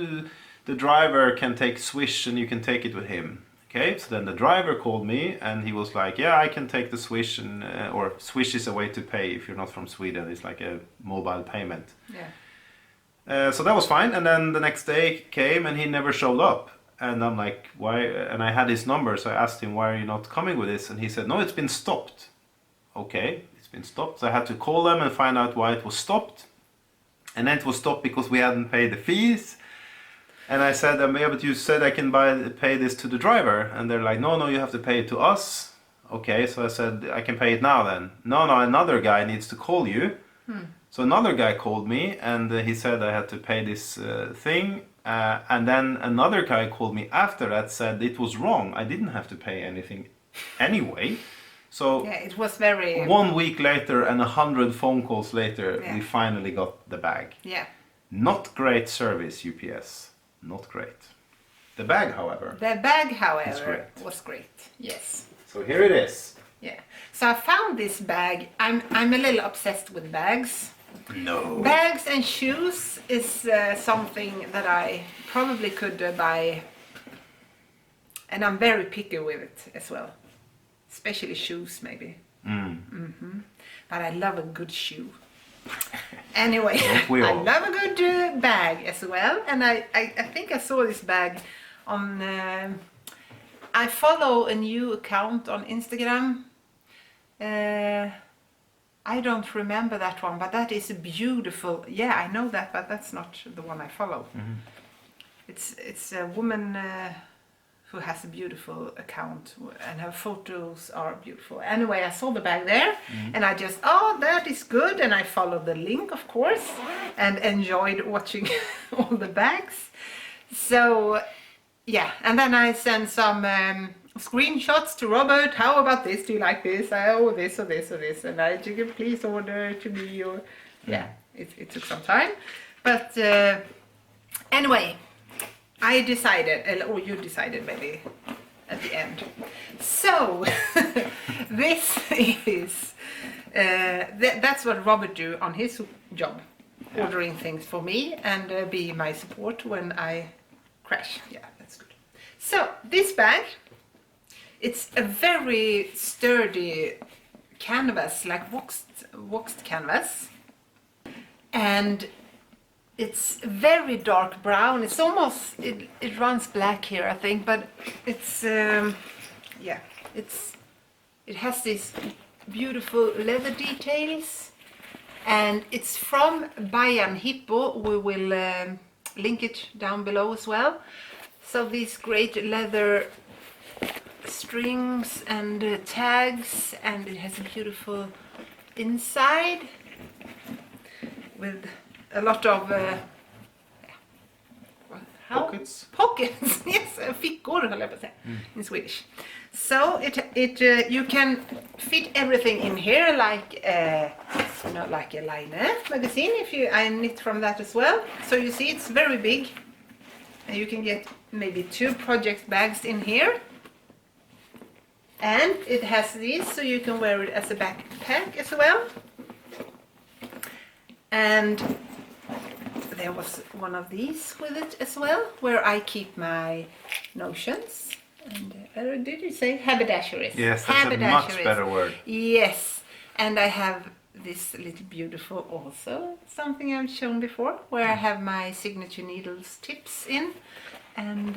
Speaker 1: the driver can take Swish and you can take it with him. Okay, so then the driver called me and he was like, yeah, I can take the Swish, and or Swish is a way to pay if you're not from Sweden. It's like a mobile payment.
Speaker 2: Yeah.
Speaker 1: So that was fine. And then the next day came and he never showed up. And I'm like, why? And I had his number, so I asked him, why are you not coming with this? And he said, no, it's been stopped. Okay, it's been stopped. So I had to call them and find out why it was stopped. And then it was stopped because we hadn't paid the fees. And I said, yeah, but you said I can pay this to the driver. And they're like, no, you have to pay it to us. Okay, so I said, I can pay it now then. No, another guy needs to call you. So another guy called me and he said I had to pay this thing. And then another guy called me after that, said it was wrong. I didn't have to pay anything anyway. So
Speaker 2: Yeah, it was very...
Speaker 1: 1 week later and 100 phone calls later,
Speaker 2: Yeah.
Speaker 1: we finally got the bag.
Speaker 2: Yeah.
Speaker 1: Not great service, UPS. Not great. The bag, however.
Speaker 2: The bag, however,
Speaker 1: great.
Speaker 2: was great. Yes.
Speaker 1: So here it is.
Speaker 2: Yeah. So I found this bag. I'm a little obsessed with bags.
Speaker 1: No.
Speaker 2: Bags and shoes is something that I probably could buy, and I'm very picky with it as well, especially shoes maybe. But I love a good shoe. Anyway,
Speaker 1: Don't we
Speaker 2: I
Speaker 1: all?
Speaker 2: love a good bag as well, and I think I saw this bag on. I follow a new account on Instagram. I don't remember that one, but that is a beautiful. Yeah, I know that, but that's not the one I follow. It's a woman who has a beautiful account, and her photos are beautiful. Anyway, I saw the bag there, and I just, that is good, and I followed the link, of course, and enjoyed watching all the bags. So, yeah, and then I sent some screenshots to Robert. How about this? Do you like this? This or this or this, and I said, please order to me. Or yeah, it took some time, but anyway, I decided, or you decided maybe at the end. So this is that's what Robert do on his job, ordering things for me and be my support when I crash. Yeah, that's good. So this bag, it's a very sturdy canvas, like waxed canvas, and it's very dark brown. It's almost, it runs black here, I think, but it's it has these beautiful leather details, and it's from Bayan Hippo. We will link it down below as well. So these great leather strings and tags, and it has a beautiful inside with a lot of
Speaker 1: Pockets.
Speaker 2: Pockets, yes, fickor höll jag på att säga in Swedish. So you can fit everything in here like like a liner magazine. If I knit from that as well. So you see it's very big, and you can get maybe 2 project bags in here. And it has these, so you can wear it as a backpack as well. And there was one of these with it as well, where I keep my notions. And did you say haberdasheries?
Speaker 1: Yes, that's a much better word.
Speaker 2: Yes, and I have this little beautiful also, something I've shown before, where I have my signature needles tips in, and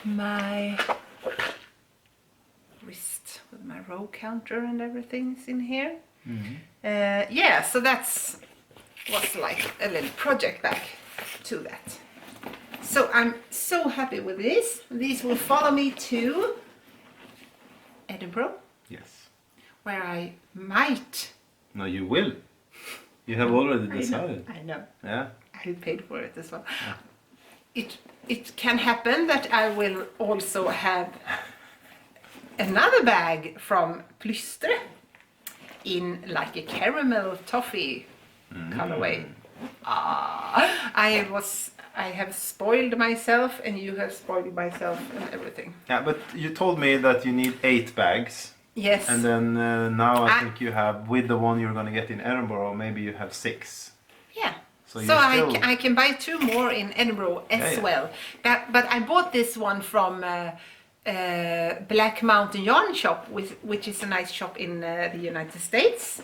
Speaker 2: my wrist with my row counter and everything is in here. Yeah, so that's was like a little project bag to that. So I'm so happy with this. These will follow me to Edinburgh.
Speaker 1: Yes.
Speaker 2: Where I might.
Speaker 1: No, you will. You have already decided.
Speaker 2: I know.
Speaker 1: Yeah.
Speaker 2: I paid for it as well. Yeah. It can happen that I will also have another bag from Plystre in like a caramel toffee colorway. I have spoiled myself, and you have spoiled myself and everything.
Speaker 1: Yeah, but you told me that you need 8 bags.
Speaker 2: Yes.
Speaker 1: And then now I think you have, with the one you're going to get in Edinburgh, maybe you have 6.
Speaker 2: Yeah.
Speaker 1: So
Speaker 2: I can buy 2 more in Edinburgh as well. But I bought this one from Black Mountain Yarn Shop, which is a nice shop in the United States.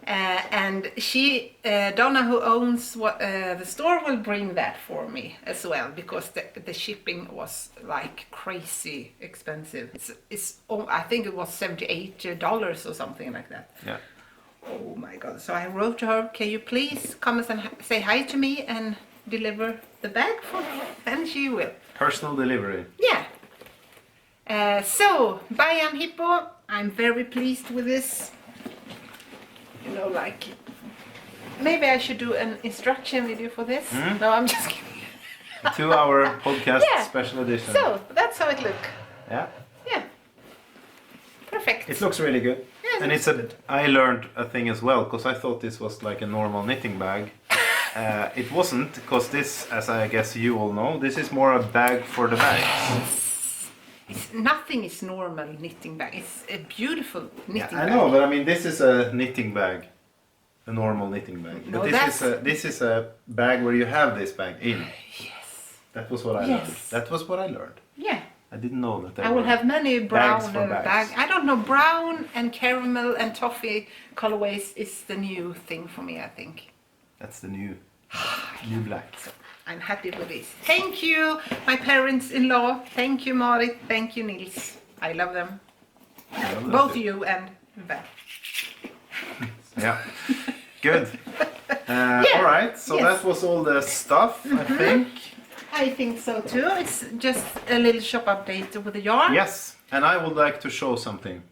Speaker 2: And she, Donna, who owns the store, will bring that for me as well, because the shipping was like crazy expensive. I think it was $78 or something like that.
Speaker 1: Yeah.
Speaker 2: Oh my God. So I wrote to her, can you please come and say hi to me and deliver the bag for me? And she will.
Speaker 1: Personal delivery.
Speaker 2: Yeah. So, Bayan Hippo, I'm very pleased with this. You know, like, maybe I should do an instruction video for this. No, I'm just kidding.
Speaker 1: A 2-hour podcast special edition.
Speaker 2: So, that's how it looks.
Speaker 1: Yeah.
Speaker 2: Yeah. Perfect.
Speaker 1: It looks really good.
Speaker 2: Yeah,
Speaker 1: And I learned a thing as well, because I thought this was like a normal knitting bag. It wasn't, because this, as I guess you all know, this is more a bag for the bags.
Speaker 2: Nothing is normal knitting bag. It's a beautiful knitting bag.
Speaker 1: I know, but I mean, this is a knitting bag, a normal knitting bag.
Speaker 2: No,
Speaker 1: But this is a bag where you have this bag in.
Speaker 2: Yes.
Speaker 1: That was what I learned. That was what I learned.
Speaker 2: Yeah.
Speaker 1: I didn't know that.
Speaker 2: I will have many brown
Speaker 1: bags for bags.
Speaker 2: I don't know. Brown and caramel and toffee colorways is the new thing for me, I think.
Speaker 1: That's the new black.
Speaker 2: So I'm happy with this. Thank you, my parents-in-law. Thank you, Marit. Thank you, Nils. I love them. Both you and Ben.
Speaker 1: Yeah. Good. All right. So that was all the stuff, I think.
Speaker 2: I think so too. It's just a little shop update with the yarn.
Speaker 1: Yes. And I would like to show something.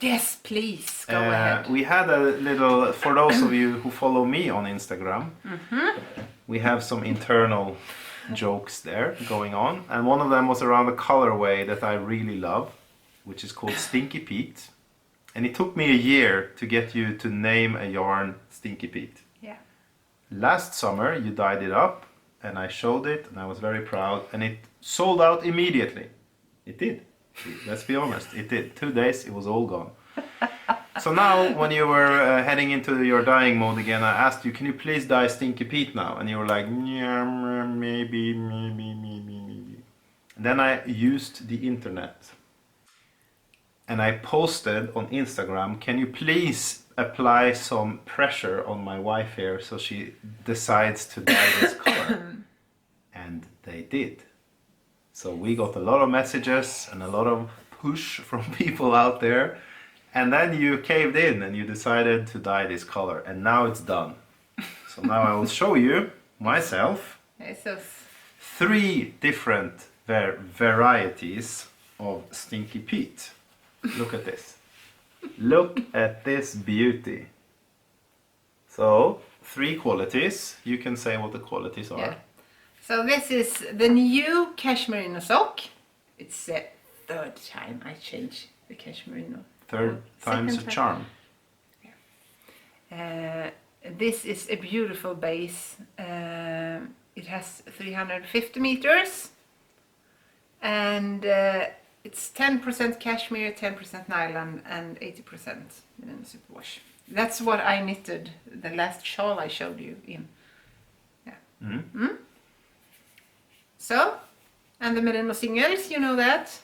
Speaker 2: Yes, please. Go ahead.
Speaker 1: We had a little, for those of you who follow me on Instagram, we have some internal jokes there going on. And one of them was around a colorway that I really love, which is called Stinky Pete. And it took me a year to get you to name a yarn Stinky Pete.
Speaker 2: Yeah.
Speaker 1: Last summer you dyed it up, and I showed it, and I was very proud, and it sold out immediately. It did. Let's be honest, it did. 2 days, it was all gone. So now, when you were heading into your dyeing mode again, I asked you, can you please dye Stinky Pete now? And you were like, yeah, maybe. And then I used the internet. And I posted on Instagram, can you please apply some pressure on my wife here so she decides to dye this color? And they did. So we got a lot of messages and a lot of push from people out there. And then you caved in and you decided to dye this color. And now it's done. So now I will show you myself.
Speaker 2: It's so
Speaker 1: 3 different varieties of Stinky Pete. Look at this. Look at this beauty. So 3 qualities. You can say what the qualities are.
Speaker 2: Yeah. So this is the new cashmere sock. It's the 3rd time I change the cashmere.
Speaker 1: 3rd time's a charm.
Speaker 2: This is a beautiful base. It has 350 meters and it's 10% cashmere, 10% nylon and 80% linen superwash. That's what I knitted the last shawl I showed you in. Yeah. Mm-hmm. So, and the merino singles, you know that.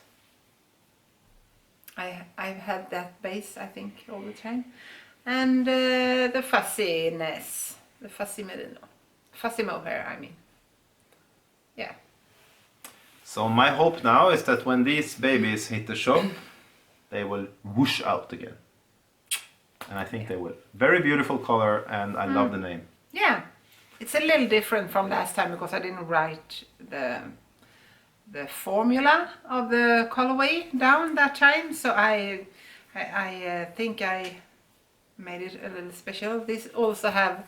Speaker 2: I've had that base, I think, all the time. And the fussiness, the fussy merino, fussy mohair, I mean. Yeah.
Speaker 1: So my hope now is that when these babies hit the shop, they will whoosh out again. And I think they will. Very beautiful color, and I love the name.
Speaker 2: Yeah, it's a little different from last time because I didn't write the formula of the colorway down that time. So I think I made it a little special. This also have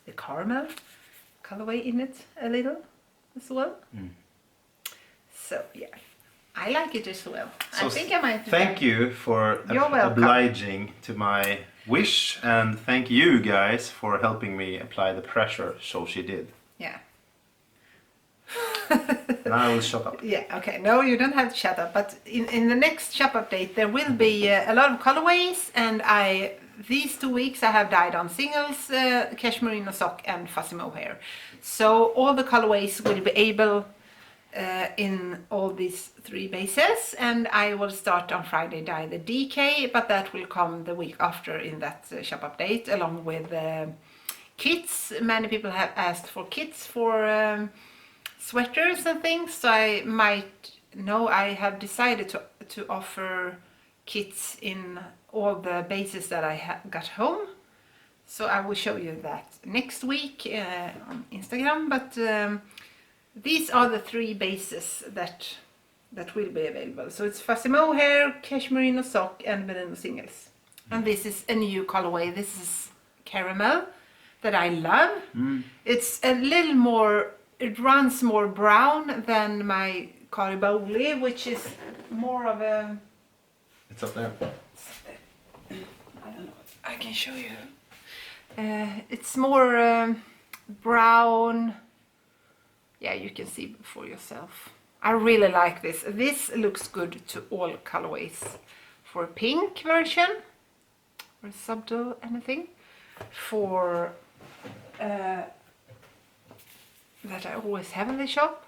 Speaker 2: the caramel colorway in it a little as well. So yeah, I like it as well.
Speaker 1: So
Speaker 2: I think I might.
Speaker 1: Thank you for obliging to my wish, and thank you guys for helping me apply the pressure. So she did.
Speaker 2: Yeah.
Speaker 1: Now I will shut up.
Speaker 2: Yeah, okay. No, you don't have to shut up. But in the next shop update, there will be a lot of colorways, and these 2 weeks I have dyed on singles, cashmere sock, and fuzzy mohair. So all the colorways will be able in all these 3 bases, and I will start on Friday dye the DK, but that will come the week after in that shop update, along with kits. Many people have asked for kits for sweaters and things, so I have decided to offer kits in all the bases that I got home. So I will show you that next week on Instagram, but these are the 3 bases that will be available. So it's fuzzy mohair, cashmere sock, and merino singles. And this is a new colorway. This is caramel that I love. It's a little more, it runs more brown than my Cariboli, which is more of a...
Speaker 1: It's up there.
Speaker 2: I don't know. I can show you. It's more brown. Yeah, you can see for yourself. I really like this. This looks good to all colorways. For a pink version, or subtle anything. For that I always have in the shop.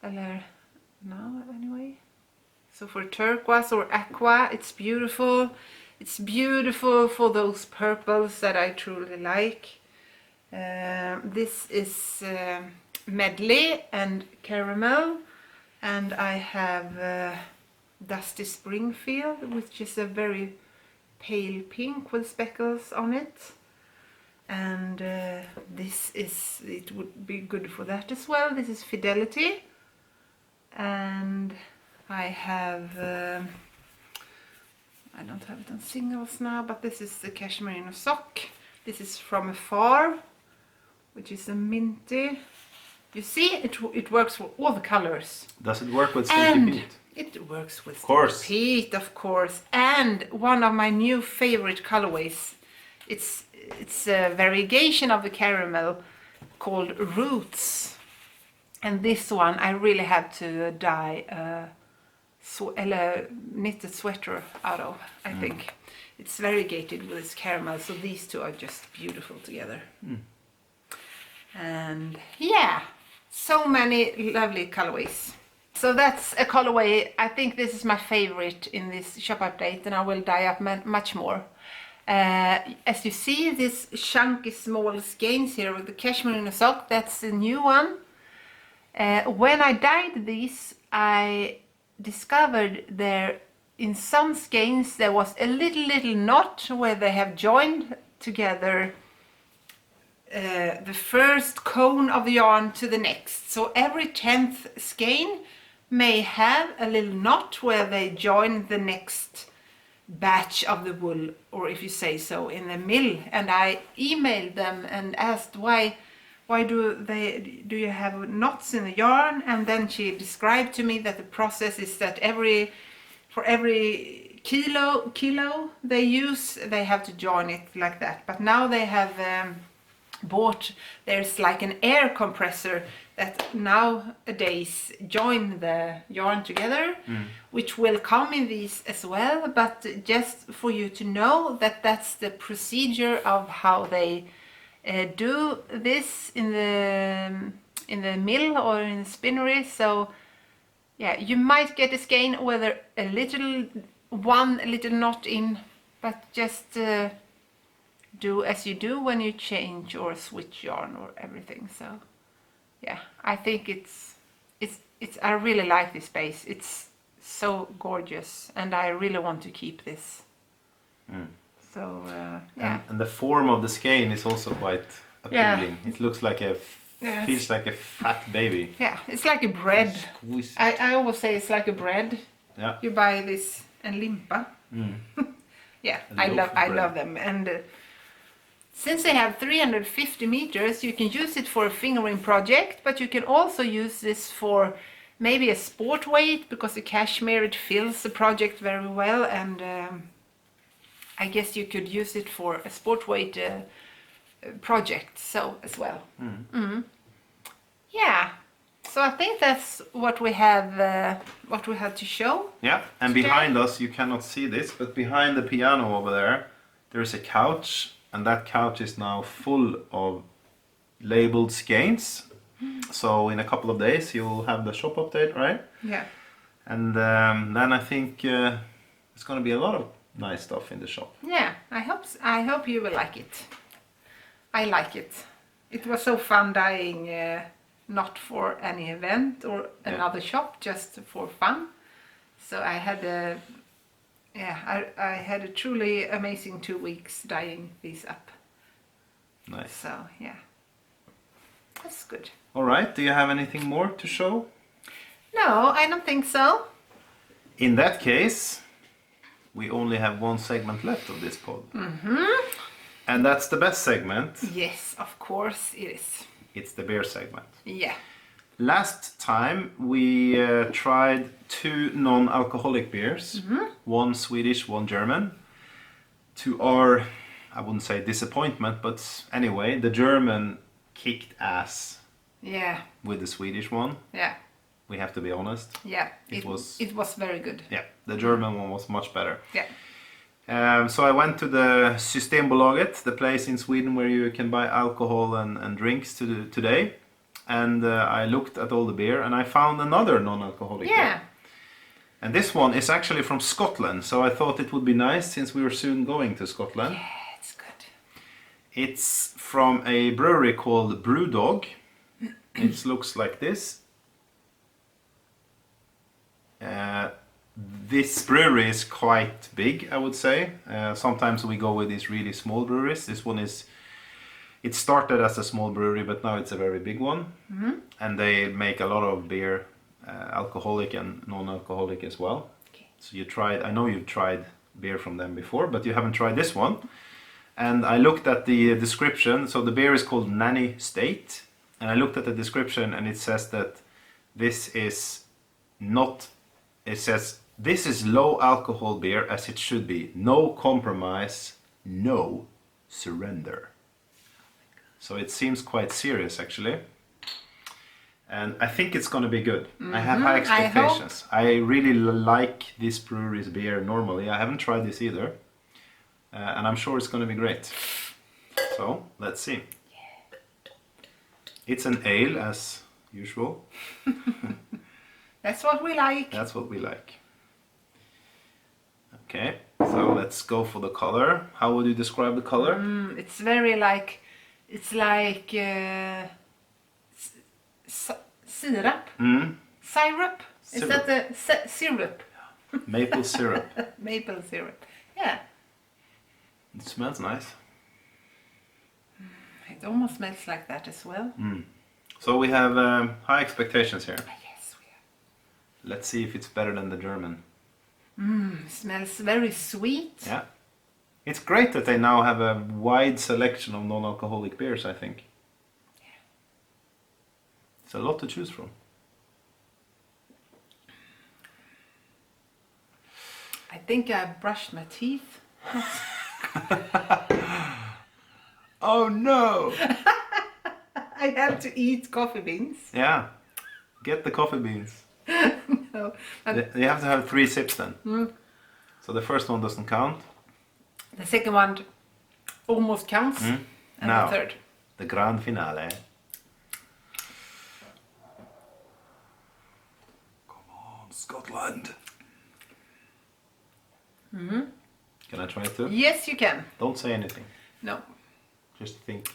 Speaker 2: Now anyway. So for turquoise or aqua, it's beautiful. It's beautiful for those purples that I truly like. This is medley and caramel, and I have Dusty Springfield, which is a very pale pink with speckles on it. And it would be good for that as well. This is Fidelity, and I have I don't have it on singles now, but this is the cashmere sock. This is From Afar, which is a minty. You see, it works for all the colors.
Speaker 1: Does it work with Stinky Pete?
Speaker 2: It works with Stinky Pete, of course. And one of my new favorite colorways. It's a variegation of the caramel called Roots. And this one I really have to dye a knitted sweater out of, I think. It's variegated with this caramel, so these 2 are just beautiful together. And yeah, so many lovely colorways. So that's a colorway. I think this is my favorite in this shop update, and I will dye up much more. As you see, this chunky small skeins here with the cashmere sock, that's the new one. When I dyed these, I discovered there in some skeins there was a little knot where they have joined together the first cone of the yarn to the next. So every 10th skein may have a little knot where they join the next batch of the wool, or if you say so, in the mill. And I emailed them and asked why do you have knots in the yarn? And then she described to me that the process is that for every kilo they use, they have to join it like that. But now they have bought, there's like an air compressor that nowadays join the yarn together, which will come in these as well. But just for you to know that that's the procedure of how they do this in the mill or in the spinnery. So yeah, you might get a skein whether one little knot in, but just do as you do when you change or switch yarn or everything. So yeah, I think it's I really like this space. It's so gorgeous, and I really want to keep this. So yeah.
Speaker 1: And the form of the skein is also quite appealing. It looks like feels like a fat baby.
Speaker 2: Yeah, it's like a bread. I always say it's like a bread.
Speaker 1: Yeah.
Speaker 2: You buy this and limpa. Yeah, I love them. And since they have 350 meters, you can use it for a fingering project, but you can also use this for maybe a sport weight, because the cashmere, it fills the project very well. And I guess you could use it for a sport weight project so as well. Yeah, so I think that's what we have to show.
Speaker 1: Yeah, and
Speaker 2: today.
Speaker 1: Behind us, you cannot see this, but behind the piano over there is a couch, and that couch is now full of labeled skeins. So in a couple of days you'll have the shop update, right?
Speaker 2: Yeah.
Speaker 1: And then I think it's going to be a lot of nice stuff in the shop.
Speaker 2: Yeah, I hope you will like it. I like it. It was so fun dyeing, not for any event or another shop, just for fun. So I had I had a truly amazing 2 weeks dyeing these up.
Speaker 1: Nice.
Speaker 2: So yeah, that's good.
Speaker 1: All right, do you have anything more to show?
Speaker 2: No, I don't think so.
Speaker 1: In that case, we only have one segment left of this pod. And that's the best segment.
Speaker 2: Yes, of course it is.
Speaker 1: It's the beer segment.
Speaker 2: Yeah.
Speaker 1: Last time we tried 2 non-alcoholic beers, one Swedish, one German. To our, I wouldn't say disappointment, but anyway, the German kicked ass.
Speaker 2: Yeah.
Speaker 1: With the Swedish one.
Speaker 2: Yeah.
Speaker 1: We have to be honest.
Speaker 2: Yeah. It was very good.
Speaker 1: Yeah, the German one was much better.
Speaker 2: Yeah.
Speaker 1: So I went to the Systembolaget, the place in Sweden where you can buy alcohol and drinks today. And I looked at all the beer and I found another non-alcoholic beer. And this one is actually from Scotland, so I thought it would be nice since we were soon going to Scotland.
Speaker 2: Yeah, it's good.
Speaker 1: It's from a brewery called Brewdog. It looks like this. This brewery is quite big, I would say. Sometimes we go with these really small breweries. This one it started as a small brewery, but now it's a very big one. And they make a lot of beer, alcoholic and non-alcoholic as well.
Speaker 2: Okay.
Speaker 1: So I know you've tried beer from them before, but you haven't tried this one. And I looked at the description. So the beer is called Nanny State. And I looked at the description and it says that this is low alcohol beer as it should be. No compromise, no surrender. So it seems quite serious actually. And I think it's going to be good. I have high expectations. I really like this brewery's beer normally. I haven't tried this either. And I'm sure it's going to be great. So let's see. It's an ale as usual.
Speaker 2: That's what we like.
Speaker 1: That's what we like. Okay, so let's go for the color. How would you describe the color?
Speaker 2: It's very like, it's like syrup. Syrup? Is that the syrup?
Speaker 1: Maple syrup.
Speaker 2: Maple syrup. Yeah.
Speaker 1: It smells nice.
Speaker 2: It almost smells like that as well.
Speaker 1: So we have high expectations here.
Speaker 2: Yes, we have.
Speaker 1: Let's see if it's better than the German.
Speaker 2: Smells very sweet.
Speaker 1: Yeah. It's great that they now have a wide selection of non-alcoholic beers, I think.
Speaker 2: Yeah.
Speaker 1: It's a lot to choose from.
Speaker 2: I think I brushed my teeth.
Speaker 1: Oh no!
Speaker 2: I have to eat coffee beans.
Speaker 1: Yeah. Get the coffee beans.
Speaker 2: No,
Speaker 1: You have to have 3 sips then. So the first one doesn't count.
Speaker 2: the second one almost counts. And
Speaker 1: Now,
Speaker 2: the third.
Speaker 1: the grand finale. Come on, Scotland. Can I try it too?
Speaker 2: Yes, you can.
Speaker 1: Don't say anything.
Speaker 2: No.
Speaker 1: Just think.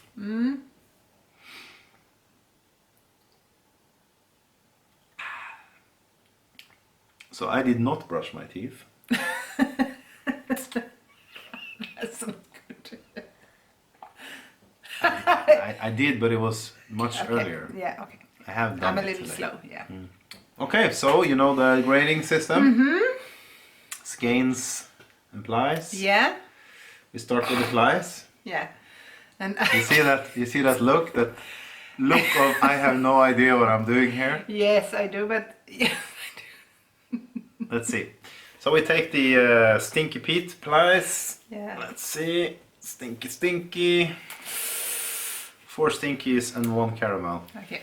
Speaker 1: So I did not brush my teeth.
Speaker 2: That's not good.
Speaker 1: I did, but it was much earlier.
Speaker 2: Yeah, okay.
Speaker 1: I have done
Speaker 2: I'm a
Speaker 1: it
Speaker 2: little
Speaker 1: today.
Speaker 2: slow, yeah.
Speaker 1: Okay, so you know the grading system. Skeins and plies.
Speaker 2: Yeah,
Speaker 1: We start with the plies.
Speaker 2: yeah. And
Speaker 1: You see that look? That look of I have no idea what I'm doing here.
Speaker 2: yes, I do, but yeah,
Speaker 1: Let's see. So we take the Stinky Pete plies.
Speaker 2: yeah.
Speaker 1: Let's see. Stinky. 4 stinkies and 1 caramel.
Speaker 2: Okay.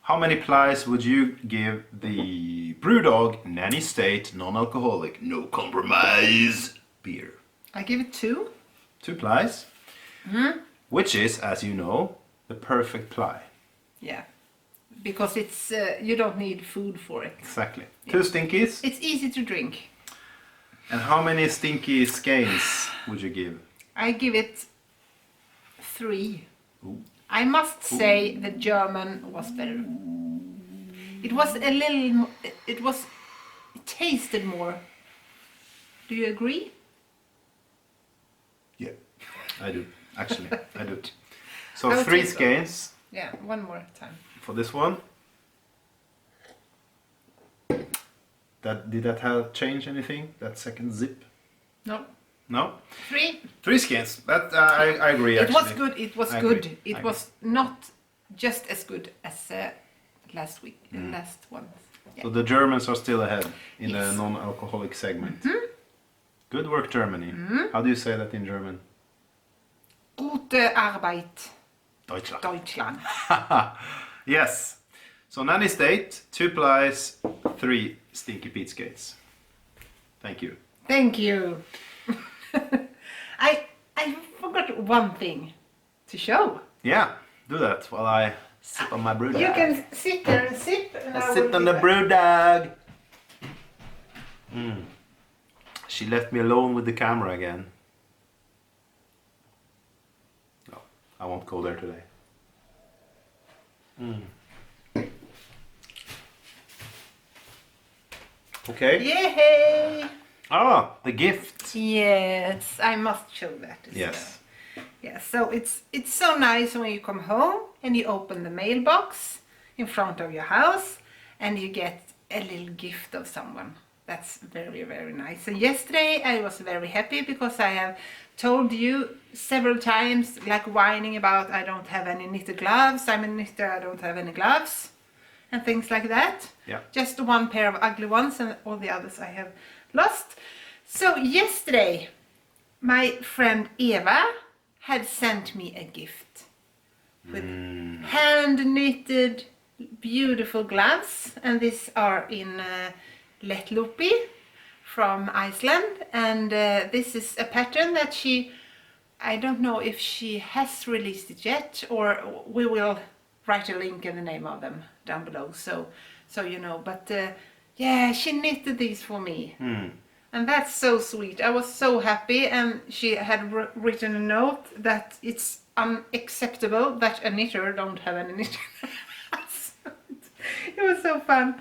Speaker 1: How many plies would you give the Brewdog Nanny State non-alcoholic, no compromise beer?
Speaker 2: I give it 2.
Speaker 1: 2 plies, which is, as you know, the perfect ply.
Speaker 2: Yeah, because it's you don't need food for it.
Speaker 1: Exactly. 2 stinkies.
Speaker 2: It's easy to drink.
Speaker 1: And how many stinky skeins would you give?
Speaker 2: I give it 3.
Speaker 1: Ooh.
Speaker 2: I must say the German was better. It was a little. It tasted more. Do you agree?
Speaker 1: Yeah, I do. Actually, I do. So
Speaker 2: I would
Speaker 1: 3
Speaker 2: think so.
Speaker 1: skeins
Speaker 2: Yeah, one more time.
Speaker 1: for this one. Did that have change anything? That second zip?
Speaker 2: No,
Speaker 1: No.
Speaker 2: 3.
Speaker 1: 3 skeins. That I agree.
Speaker 2: It
Speaker 1: Actually,
Speaker 2: was good. It was
Speaker 1: I
Speaker 2: good.
Speaker 1: agree.
Speaker 2: It
Speaker 1: I
Speaker 2: was not just as good as last week. Last one.
Speaker 1: So the Germans are still ahead in the
Speaker 2: Yes.
Speaker 1: non-alcoholic segment. Good work, Germany. How do you say that in German?
Speaker 2: Gute Arbeit,
Speaker 1: Deutschland.
Speaker 2: Deutschland.
Speaker 1: Yes. So Nanny State, 2 plies, 3 Stinky Pete skates. Thank you.
Speaker 2: Thank you. I forgot one thing to show.
Speaker 1: Yeah, do that while I sip on my brew dog.
Speaker 2: You can sit there and sip. And
Speaker 1: I
Speaker 2: will
Speaker 1: sit on
Speaker 2: be
Speaker 1: the
Speaker 2: back.
Speaker 1: brew dog. She left me alone with the camera again. No, I won't go there today. Okay.
Speaker 2: Yay!
Speaker 1: Ah, the gift.
Speaker 2: Yes, I must show that as
Speaker 1: Yes.
Speaker 2: well. Yeah, so it's so nice when you come home and you open the mailbox in front of your house and you get a little gift of someone. That's very, very nice. And yesterday I was very happy because I have told you several times, like whining about I don't have any knitted gloves, I'm a knitter, I don't have any gloves, and things like that.
Speaker 1: Yeah.
Speaker 2: Just 1 pair of ugly ones and all the others I have lost. So yesterday my friend Eva had sent me a gift with hand knitted beautiful gloves, and these are in Letlupi from Iceland, and this is a pattern that I don't know if she has released it yet, or we will write a link and the name of them down below, so you know, but yeah, she knitted these for me. And that's so sweet. I was so happy, and she had written a note that it's unacceptable that a knitter don't have any knitter. It was so fun.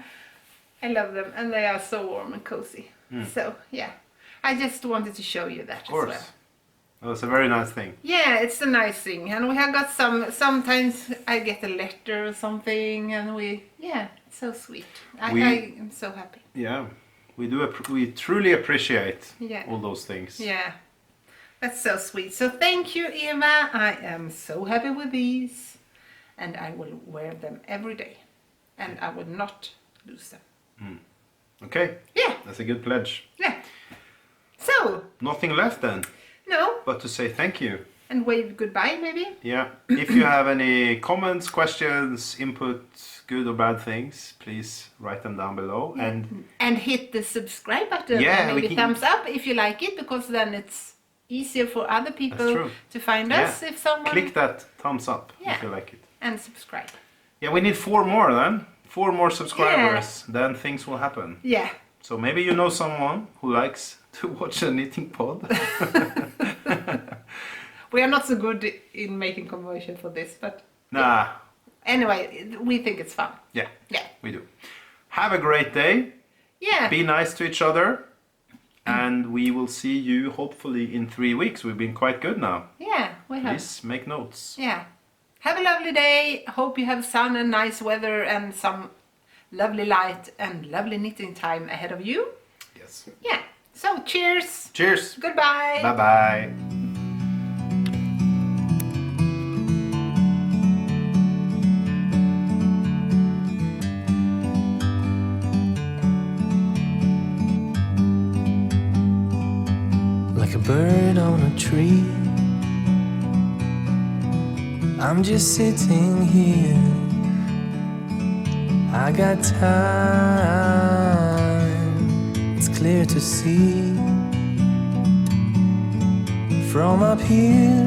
Speaker 2: I love them, and they are so warm and cozy. So yeah, I just wanted to show you that
Speaker 1: Of course.
Speaker 2: as well.
Speaker 1: It was a very nice thing.
Speaker 2: Yeah, it's a nice thing, and we have got sometimes I get a letter or something, and it's so sweet. I am so happy.
Speaker 1: Yeah, we truly appreciate
Speaker 2: Yeah.
Speaker 1: all those things.
Speaker 2: Yeah, that's so sweet. So thank you, Eva. I am so happy with these, and I will wear them every day, and I will not lose them.
Speaker 1: Okay.
Speaker 2: Yeah.
Speaker 1: That's a good pledge.
Speaker 2: Yeah. So,
Speaker 1: Nothing left then,
Speaker 2: no,
Speaker 1: but to say thank you.
Speaker 2: and wave goodbye maybe.
Speaker 1: Yeah. If you have any comments, questions, input, good or bad things, please write them down below.
Speaker 2: And hit the subscribe button.
Speaker 1: Yeah,
Speaker 2: and
Speaker 1: we
Speaker 2: maybe
Speaker 1: can-
Speaker 2: thumbs up if you like it, because then it's easier for other people
Speaker 1: true.
Speaker 2: to find us if someone.
Speaker 1: Click that thumbs up
Speaker 2: Yeah.
Speaker 1: if you like it.
Speaker 2: And subscribe.
Speaker 1: Yeah, we need 4 more then. 4 more subscribers, then things will happen.
Speaker 2: Yeah.
Speaker 1: So maybe you know someone who likes to watch a knitting pod.
Speaker 2: We are not so good in making commercial for this, but
Speaker 1: Nah,
Speaker 2: anyway, we think it's fun.
Speaker 1: yeah,
Speaker 2: Yeah.
Speaker 1: we do. Have a great day.
Speaker 2: Yeah.
Speaker 1: Be nice to each other. And we will see you hopefully in 3 weeks. We've been quite good now.
Speaker 2: Yeah, we have.
Speaker 1: Please make notes.
Speaker 2: Yeah. Have a lovely day. Hope you have sun and nice weather and some lovely light and lovely knitting time ahead of you.
Speaker 1: Yes.
Speaker 2: Yeah. So cheers.
Speaker 1: Cheers.
Speaker 2: Goodbye.
Speaker 1: Bye bye.
Speaker 3: Like a bird on a tree, I'm just sitting here. I got time, it's clear to see. From up here